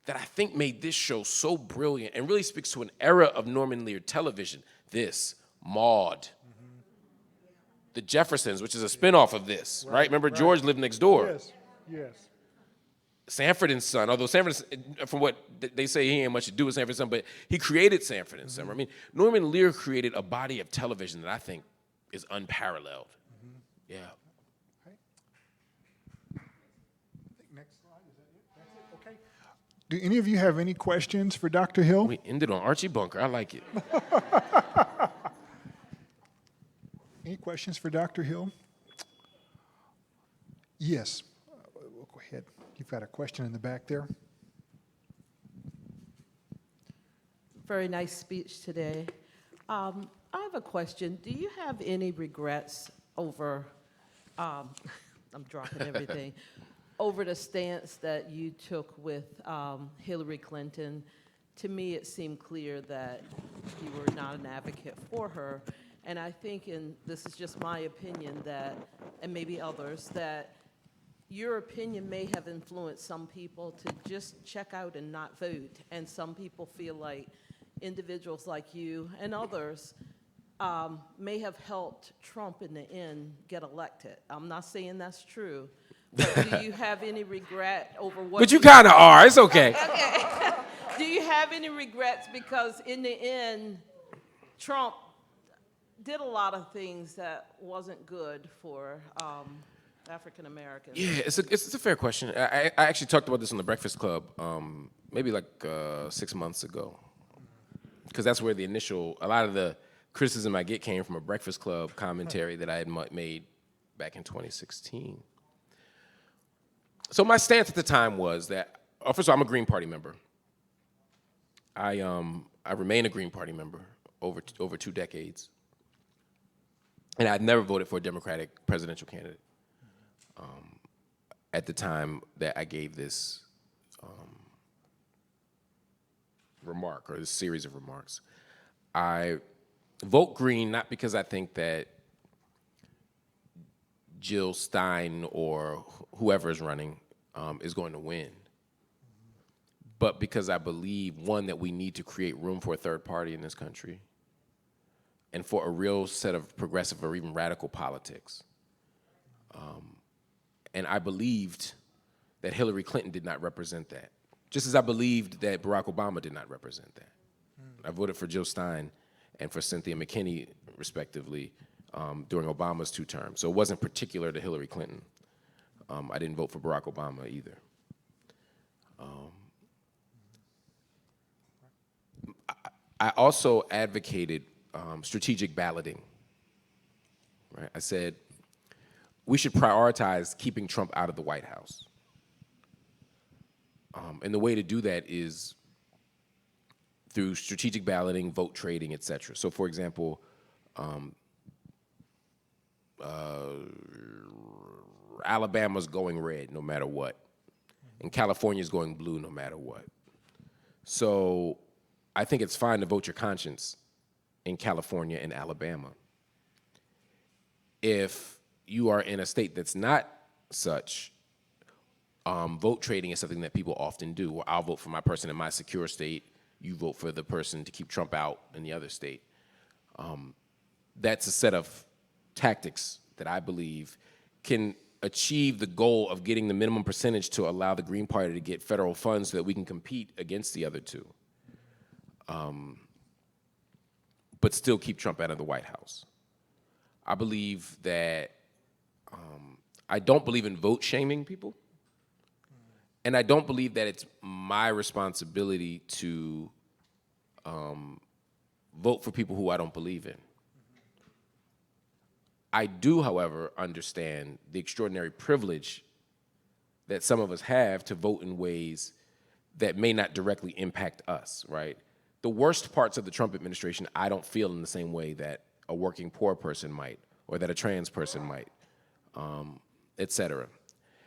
that I think made this show so brilliant and really speaks to an era of Norman Lear television. This, Maude, The Jeffersons, which is a spinoff of this, right? Remember, George lived next door. Yes. Yes. Sanford and Son, although Sanford, from what they say, he ain't much to do with Sanford and Son, but he created Sanford and Son. I mean, Norman Lear created a body of television that I think is unparalleled. Yeah. Next slide, is that it? That's it? Okay. Do any of you have any questions for Dr. Hill? We ended on Archie Bunker. I like it. Any questions for Dr. Hill? Yes. We'll go ahead. You've got a question in the back there. Very nice speech today. I have a question. Do you have any regrets over, I'm dropping everything, over the stance that you took with Hillary Clinton? To me, it seemed clear that you were not an advocate for her. And I think, and this is just my opinion, that, and maybe others, that your opinion may have influenced some people to just check out and not vote. And some people feel like individuals like you and others may have helped Trump in the end get elected. I'm not saying that's true, but do you have any regret over what? But you kind of are. It's okay. Okay. Do you have any regrets because in the end, Trump did a lot of things that wasn't good for African Americans? Yeah, it's a fair question. I actually talked about this on the Breakfast Club maybe like 6 months ago, because that's where a lot of the criticism I get came from a Breakfast Club commentary that I had made back in 2016. So my stance at the time was that, first of all, I'm a Green Party member. I remain a Green Party member over 2 decades. And I'd never voted for a Democratic presidential candidate at the time that I gave this remark, or this series of remarks. I vote Green not because I think that Jill Stein or whoever is running is going to win, but because I believe, one, that we need to create room for a third party in this country, and for a real set of progressive or even radical politics. And I believed that Hillary Clinton did not represent that, just as I believed that Barack Obama did not represent that. I voted for Jill Stein and for Cynthia McKinney, respectively, during Obama's 2 terms. So it wasn't particular to Hillary Clinton. I didn't vote for Barack Obama either. I also advocated strategic balloting, right? I said we should prioritize keeping Trump out of the White House. And the way to do that is through strategic balloting, vote trading, et cetera. So for example, Alabama's going red no matter what, and California's going blue no matter what. So I think it's fine to vote your conscience in California and Alabama. If you are in a state that's not such, Vote trading is something that people often do, where I'll vote for my person in my secure state, you vote for the person to keep Trump out in the other state. That's a set of tactics that I believe can achieve the goal of getting the minimum percentage to allow the Green Party to get federal funds so that we can compete against the other two, but still keep Trump out of the White House. I believe that I don't believe in vote shaming people, and I don't believe that it's my responsibility to vote for people who I don't believe in. I do, however, understand the extraordinary privilege that some of us have to vote in ways that may not directly impact us, right? The worst parts of the Trump administration, I don't feel in the same way that a working poor person might, or that a trans person might, et cetera.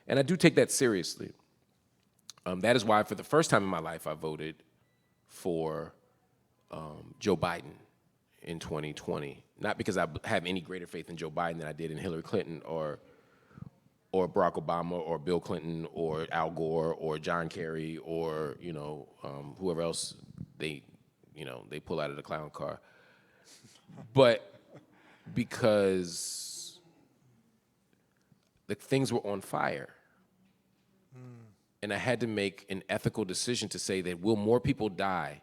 And I do take that seriously. That is why, for the first time in my life, I voted for Joe Biden in 2020. Not because I have any greater faith in Joe Biden than I did in Hillary Clinton or Barack Obama or Bill Clinton or Al Gore or John Kerry or whoever else they pull out of the clown car. But because the things were on fire. And I had to make an ethical decision to say that will more people die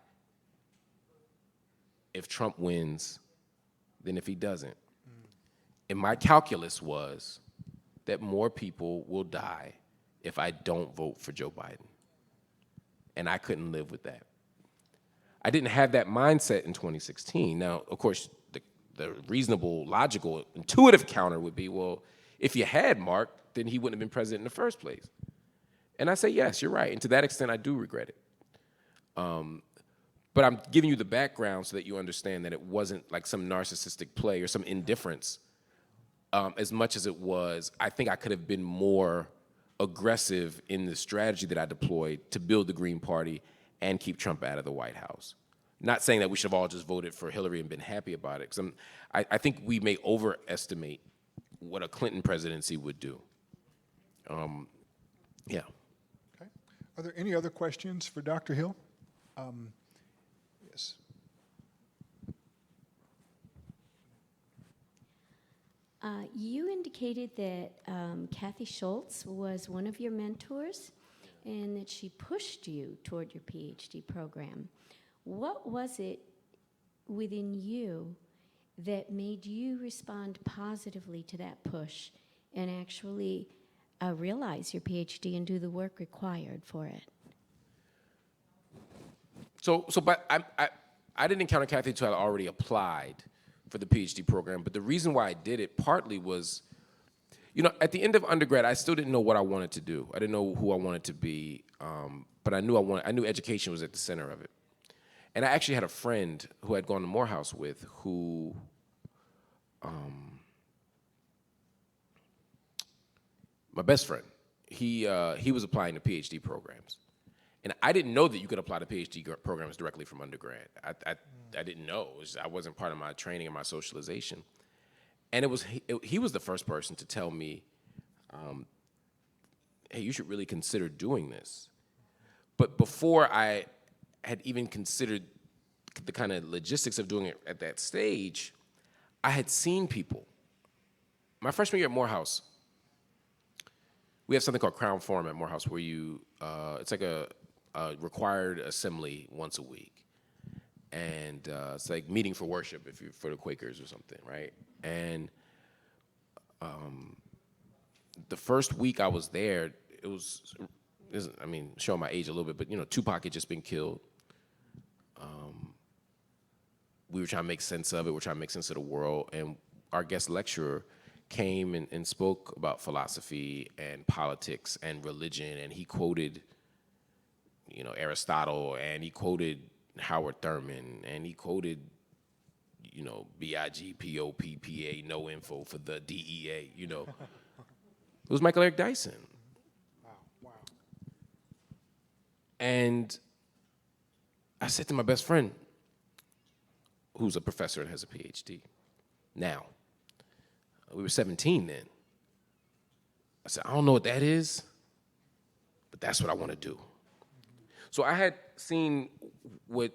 if Trump wins than if he doesn't? And my calculus was that more people will die if I don't vote for Joe Biden. And I couldn't live with that. I didn't have that mindset in 2016. Now, of course, the reasonable, logical, intuitive counter would be, well, if you had Mark, then he wouldn't have been president in the first place. And I say, yes, you're right. And to that extent, I do regret it. But I'm giving you the background so that you understand that it wasn't like some narcissistic play or some indifference, as much as it was, I think I could have been more aggressive in the strategy that I deployed to build the Green Party and keep Trump out of the White House. Not saying that we should have all just voted for Hillary and been happy about it, because I think we may overestimate what a Clinton presidency would do. Yeah. Okay. Are there any other questions for Dr. Hill? Yes. You indicated that Kathy Schultz was one of your mentors and that she pushed you toward your PhD program. What was it within you that made you respond positively to that push and actually realize your PhD and do the work required for it? But I didn't encounter Kathy until I already applied for the PhD program. But the reason why I did it partly was, at the end of undergrad, I still didn't know what I wanted to do. I didn't know who I wanted to be, but I knew education was at the center of it. And I actually had a friend who I'd gone to Morehouse with who, my best friend, he was applying to PhD programs. And I didn't know that you could apply to PhD programs directly from undergrad. I didn't know. I wasn't part of my training and my socialization. And he was the first person to tell me, hey, you should really consider doing this. But before I had even considered the kind of logistics of doing it at that stage, I had seen people. My freshman year at Morehouse, we have something called Crown Forum at Morehouse where it's like a required assembly once a week. And it's like meeting for worship for the Quakers or something, right? And the first week I was there, showing my age a little bit, but Tupac had just been killed. We were trying to make sense of it. We're trying to make sense of the world. And our guest lecturer came and spoke about philosophy and politics and religion. And he quoted, Aristotle, and he quoted Howard Thurman, and he quoted, BIGPOPPA, no info for the DEA, It was Michael Eric Dyson. Wow. And I said to my best friend, who's a professor and has a PhD now, we were 17 then. I said, I don't know what that is. but that's what I want to do. So I had seen what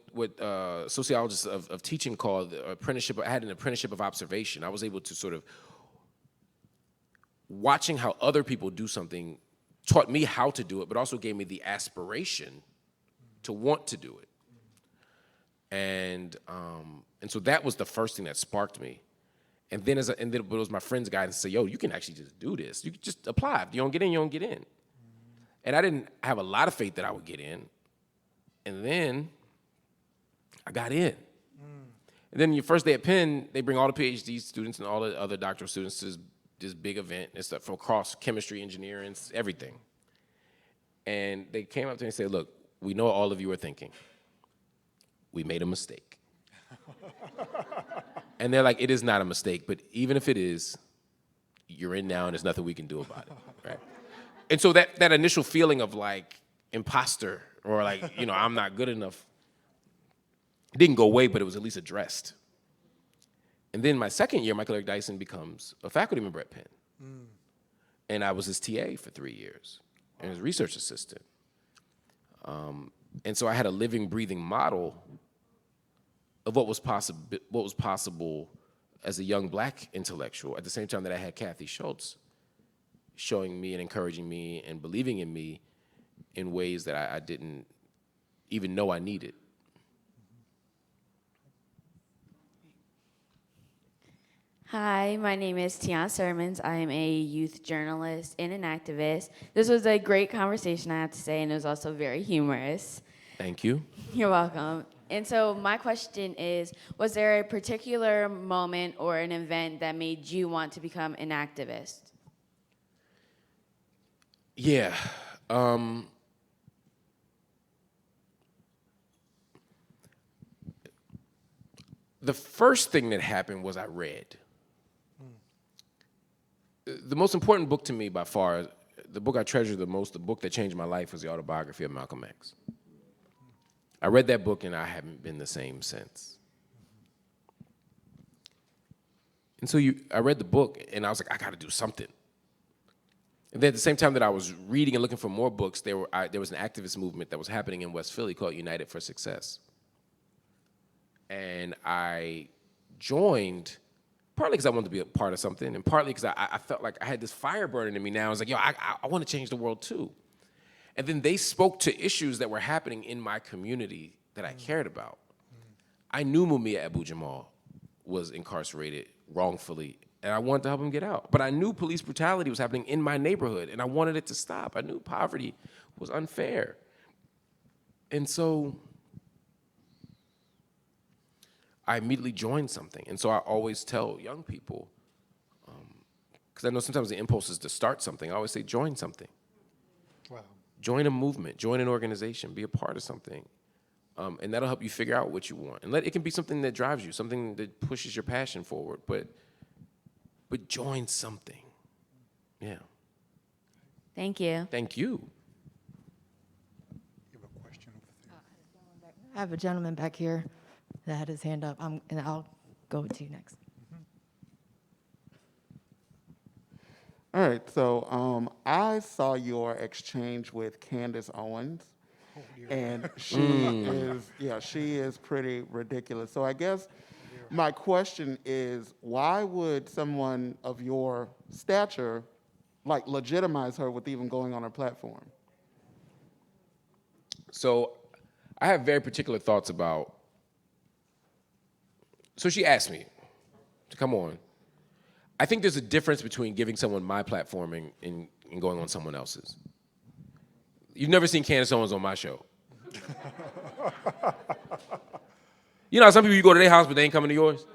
sociologists of teaching call the apprenticeship. I had an apprenticeship of observation. I was able to sort of, watching how other people do something taught me how to do it, but also gave me the aspiration to want to do it. And so that was the first thing that sparked me. And then it was my friend's guidance to say, yo, you can actually just do this. You can just apply. If you don't get in, you don't get in. And I didn't have a lot of faith that I would get in. And then I got in. And then your first day at Penn, they bring all the PhD students and all the other doctoral students to this big event. It's from across chemistry, engineering, everything. And they came up to me and said, look, we know all of you are thinking. We made a mistake. And they're like, it is not a mistake, but even if it is, you're in now and there's nothing we can do about it, right? And so that initial feeling of like imposter or like, I'm not good enough, it didn't go away, but it was at least addressed. And then my second year, Michael Eric Dyson becomes a faculty member at Penn. And I was his TA for 3 years and his research assistant. And so I had a living, breathing model of what was possible as a young black intellectual, at the same time that I had Kathy Schultz showing me and encouraging me and believing in me in ways that I didn't even know I needed. Hi, my name is Tiana Sermons. I am a youth journalist and an activist. This was a great conversation, I have to say, and it was also very humorous. Thank you. You're welcome. And so my question is, was there a particular moment or an event that made you want to become an activist? Yeah. The first thing that happened was I read. The most important book to me by far, the book I treasure the most, the book that changed my life, was the autobiography of Malcolm X. I read that book and I haven't been the same since. And so I read the book and I was like, I gotta do something. And then at the same time that I was reading and looking for more books, there was an activist movement that was happening in West Philly called United for Success. And I joined partly because I wanted to be a part of something, and partly because I felt like I had this fire burning in me now. I was like, yo, I want to change the world too. And then they spoke to issues that were happening in my community that I cared about. I knew Mumia Abu-Jamal was incarcerated wrongfully, and I wanted to help him get out. But I knew police brutality was happening in my neighborhood, and I wanted it to stop. I knew poverty was unfair. And so I immediately joined something. And so I always tell young people, because I know sometimes the impulse is to start something, I always say, join something. Wow. Join a movement, join an organization, be a part of something. And that'll help you figure out what you want. And it can be something that drives you, something that pushes your passion forward, but join something. Yeah. Thank you. Thank you. You have a question over there. I have a gentleman back here that had his hand up, and I'll go to you next. All right, so I saw your exchange with Candace Owens, and she is pretty ridiculous. So I guess my question is, why would someone of your stature legitimize her with even going on her platform? So I have very particular thoughts about, so she asked me to come on. I think there's a difference between giving someone my platform and going on someone else's. You've never seen Candace Owens on my show. You know how some people, you go to their house, but they ain't coming to yours?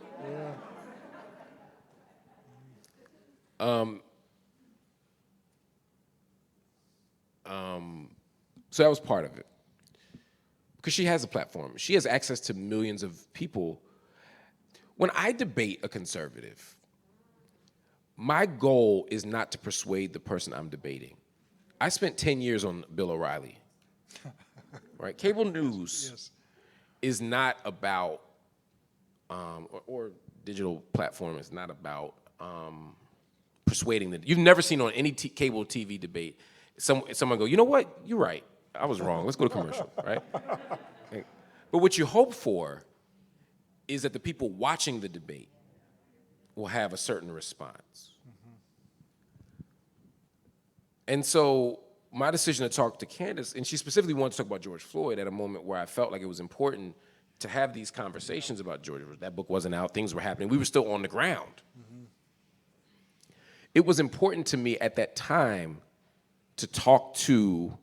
So that was part of it. Because she has a platform. She has access to millions of people. When I debate a conservative, my goal is not to persuade the person I'm debating. I spent 10 years on Bill O'Reilly, right? Cable news is not about, or digital platform is not about persuading you've never seen on any cable TV debate someone go, you know what? You're right. I was wrong. Let's go to commercial, right? But what you hope for is that the people watching the debate will have a certain response. And so my decision to talk to Candace, and she specifically wanted to talk about George Floyd at a moment where I felt like it was important to have these conversations about George. That book wasn't out, things were happening, we were still on the ground. It was important to me at that time to talk to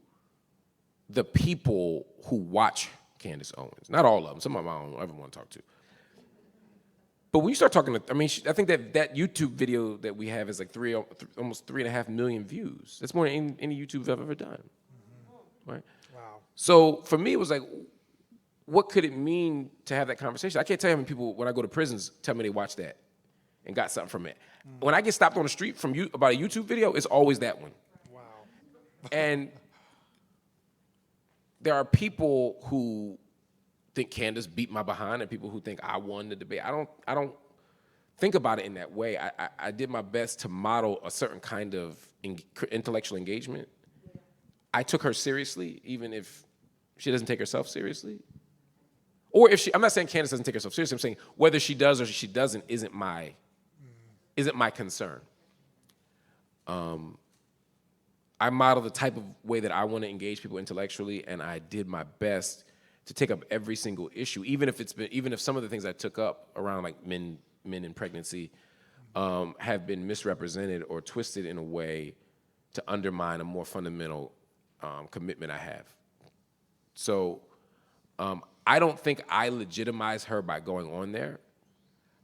the people who watch Candace Owens. Not all of them, some of them I don't ever want to talk to. But when you start talking to, I mean, I think that YouTube video that we have is like almost 3.5 million views. That's more than any YouTube I've ever done, right? Wow. So for me, it was like, what could it mean to have that conversation? I can't tell you how many people, when I go to prisons, tell me they watched that and got something from it. When I get stopped on the street about a YouTube video, it's always that one. Wow. And there are people who think Candace beat my behind and people who think I won the debate. I don't think about it in that way. I did my best to model a certain kind of intellectual engagement. I took her seriously, even if she doesn't take herself seriously. Or if I'm not saying Candace doesn't take herself seriously, I'm saying whether she does or she doesn't isn't my concern. I model the type of way that I want to engage people intellectually, and I did my best to take up every single issue, even if some of the things I took up around like men in pregnancy have been misrepresented or twisted in a way to undermine a more fundamental commitment I have. So I don't think I legitimize her by going on there.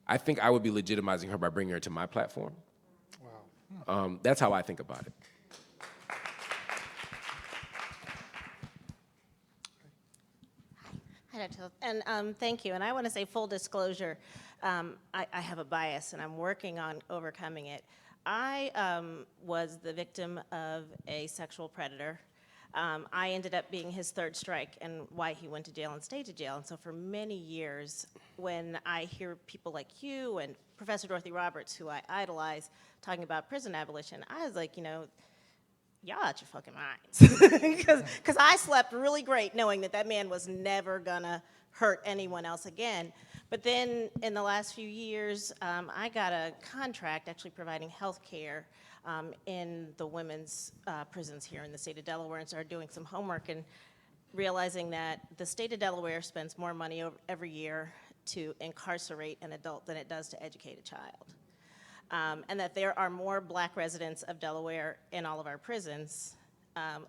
I think I would be legitimizing her by bringing her to my platform. Wow. That's how I think about it. Hi, Dr. Hill. And thank you. And I want to say full disclosure, I have a bias and I'm working on overcoming it. I was the victim of a sexual predator. I ended up being his third strike and why he went to jail and stayed to jail. And so for many years, when I hear people like you and Professor Dorothy Roberts, who I idolize, talking about prison abolition, I was like, y'all out your fucking minds. Because I slept really great knowing that man was never gonna hurt anyone else again. But then in the last few years, I got a contract actually providing health care in the women's prisons here in the state of Delaware and started doing some homework and realizing that the state of Delaware spends more money every year to incarcerate an adult than it does to educate a child. And that there are more black residents of Delaware in all of our prisons,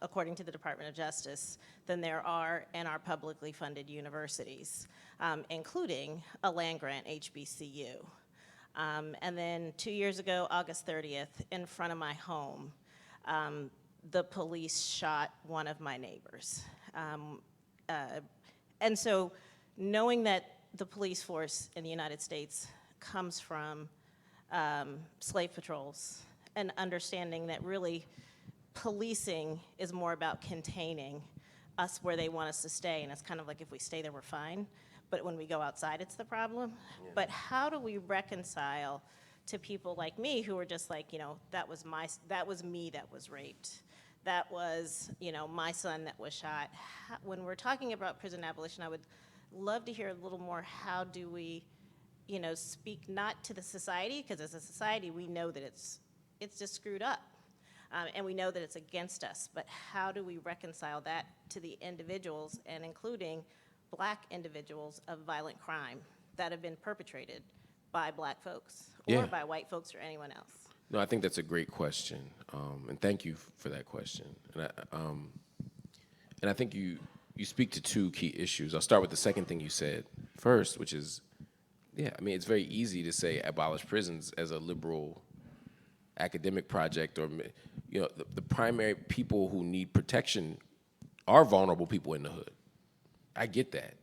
according to the Department of Justice, than there are in our publicly funded universities, including a land-grant HBCU. And then 2 years ago, August 30th, in front of my home, the police shot one of my neighbors. And so knowing that the police force in the United States comes from slave patrols and understanding that really policing is more about containing us where they want us to stay, and it's kind of like if we stay there, we're fine, but when we go outside, it's the problem. Yeah. But how do we reconcile to people like me who are just like, that was me that was raped. That was, my son that was shot. When we're talking about prison abolition, I would love to hear a little more, how do we, speak not to the society, because as a society, we know that it's just screwed up. And we know that it's against us, but how do we reconcile that to the individuals, and including black individuals of violent crime that have been perpetrated by black folks or by white folks or anyone else? No, I think that's a great question, and thank you for that question. And I think you speak to two key issues. I'll start with the second thing you said first, which is, it's very easy to say abolish prisons as a liberal academic project, or the primary people who need protection are vulnerable people in the hood. I get that.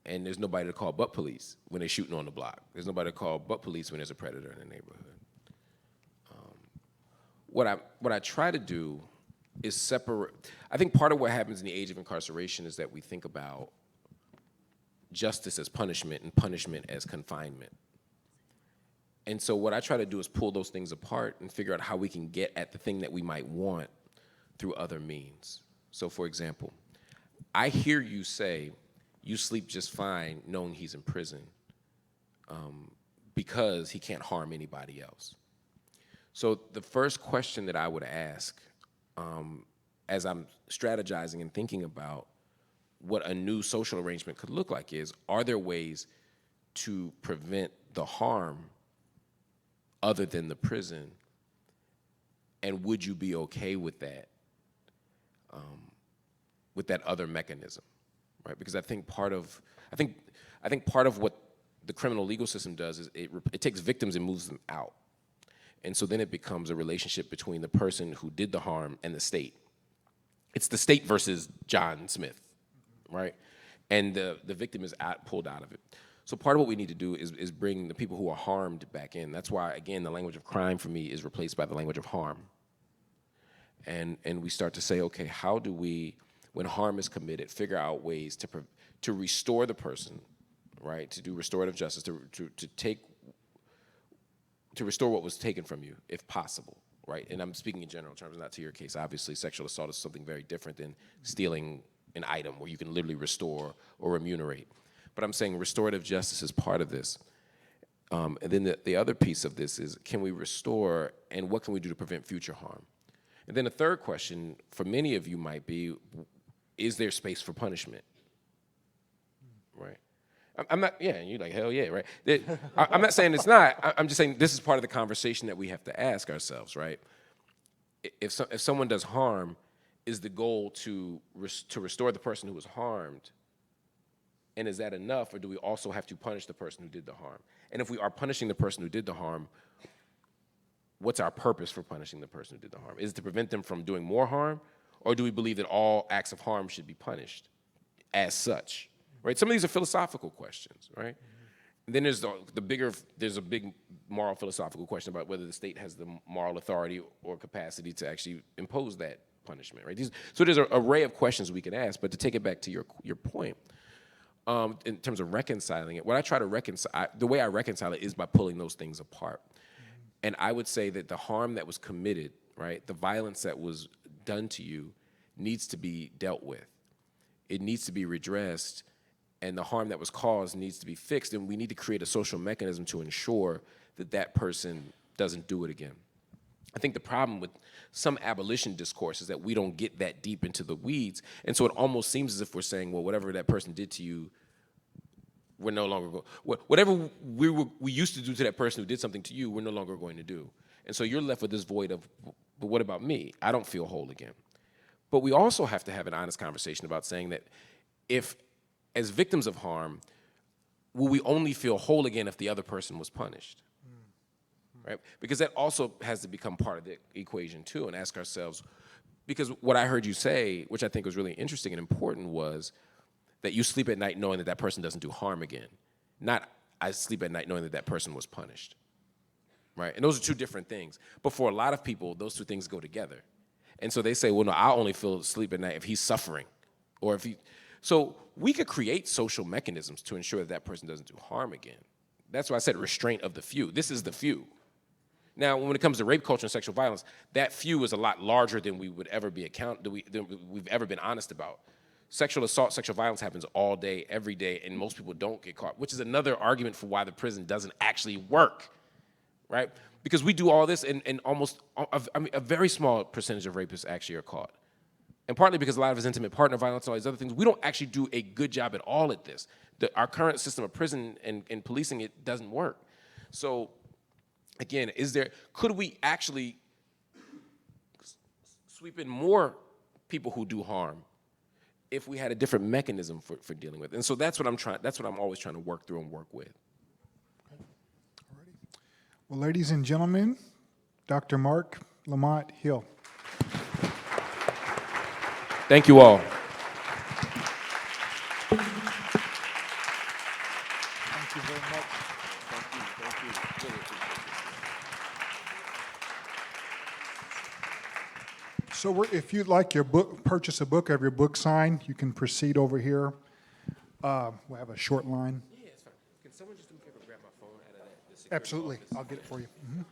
And there's nobody to call but police when they're shooting on the block. There's nobody to call but police when there's a predator in the neighborhood. What I try to do is separate. I think part of what happens in the age of incarceration is that we think about justice as punishment and punishment as confinement. And so what I try to do is pull those things apart and figure out how we can get at the thing that we might want through other means. So for example, I hear you say you sleep just fine knowing he's in prison because he can't harm anybody else. So the first question that I would ask as I'm strategizing and thinking about what a new social arrangement could look like is, are there ways to prevent the harm other than the prison? And would you be okay with that other mechanism, right? Because I think part of what the criminal legal system does is it takes victims and moves them out. And so then it becomes a relationship between the person who did the harm and the state. It's the state versus John Smith, right? And the victim is pulled out of it. So part of what we need to do is bring the people who are harmed back in. That's why, again, the language of crime for me is replaced by the language of harm. And we start to say, okay, how do we, when harm is committed, figure out ways to restore the person, right? To do restorative justice, to restore what was taken from you, if possible, right? And I'm speaking in general terms, not to your case. Obviously, sexual assault is something very different than stealing an item where you can literally restore or remunerate. But I'm saying restorative justice is part of this. And then the other piece of this is, can we restore, and what can we do to prevent future harm? And then the third question for many of you might be, is there space for punishment, right? I'm not, yeah, and you're like, hell yeah, right? I'm not saying it's not. I'm just saying this is part of the conversation that we have to ask ourselves, right? If someone does harm, is the goal to restore the person who was harmed? And is that enough, or do we also have to punish the person who did the harm? And if we are punishing the person who did the harm, what's our purpose for punishing the person who did the harm? Is it to prevent them from doing more harm, or do we believe that all acts of harm should be punished as such? Right? Some of these are philosophical questions, right? And then there's there's a big moral philosophical question about whether the state has the moral authority or capacity to actually impose that punishment, right? So there's an array of questions we can ask, but to take it back to your point, in terms of reconciling it, what I try to reconcile, the way I reconcile it is by pulling those things apart. And I would say that the harm that was committed, right, the violence that was done to you needs to be dealt with. It needs to be redressed, and the harm that was caused needs to be fixed, and we need to create a social mechanism to ensure that that person doesn't do it again. I think the problem with some abolition discourse is that we don't get that deep into the weeds, and so it almost seems as if we're saying, well, whatever that person did to you, we're no longer going, whatever we used to do to that person who did something to you, we're no longer going to do. And so you're left with this void of, but what about me? I don't feel whole again. But we also have to have an honest conversation about saying that if, as victims of harm, will we only feel whole again if the other person was punished? Right? Because that also has to become part of the equation too, and ask ourselves, because what I heard you say, which I think was really interesting and important, was that you sleep at night knowing that that person doesn't do harm again. Not, I sleep at night knowing that that person was punished, right? And those are two different things. But for a lot of people, those two things go together. And so they say, well, no, I only feel sleep at night if he's suffering, or if he, so we could create social mechanisms to ensure that that person doesn't do harm again. That's why I said restraint of the few. This is the few. Now, when it comes to rape culture and sexual violence, that few is a lot larger than we would ever be than we've ever been honest about. Sexual assault, sexual violence happens all day, every day, and most people don't get caught, which is another argument for why the prison doesn't actually work, right? Because we do all this, and almost, a very small percentage of rapists actually are caught. And partly because a lot of it's intimate partner violence and all these other things, we don't actually do a good job at all at this. Our current system of prison and policing it doesn't work. So, again, could we actually sweep in more people who do harm if we had a different mechanism for dealing with it? And so that's what I'm always trying to work through and work with. Well, ladies and gentlemen, Dr. Marc Lamont Hill. Thank you all. Thank you very much. So if you'd like your book, purchase a book, have your book signed, you can proceed over here. We'll have a short line. Yeah, it's fine. Can someone just Absolutely, I'll get it for you. Mhm.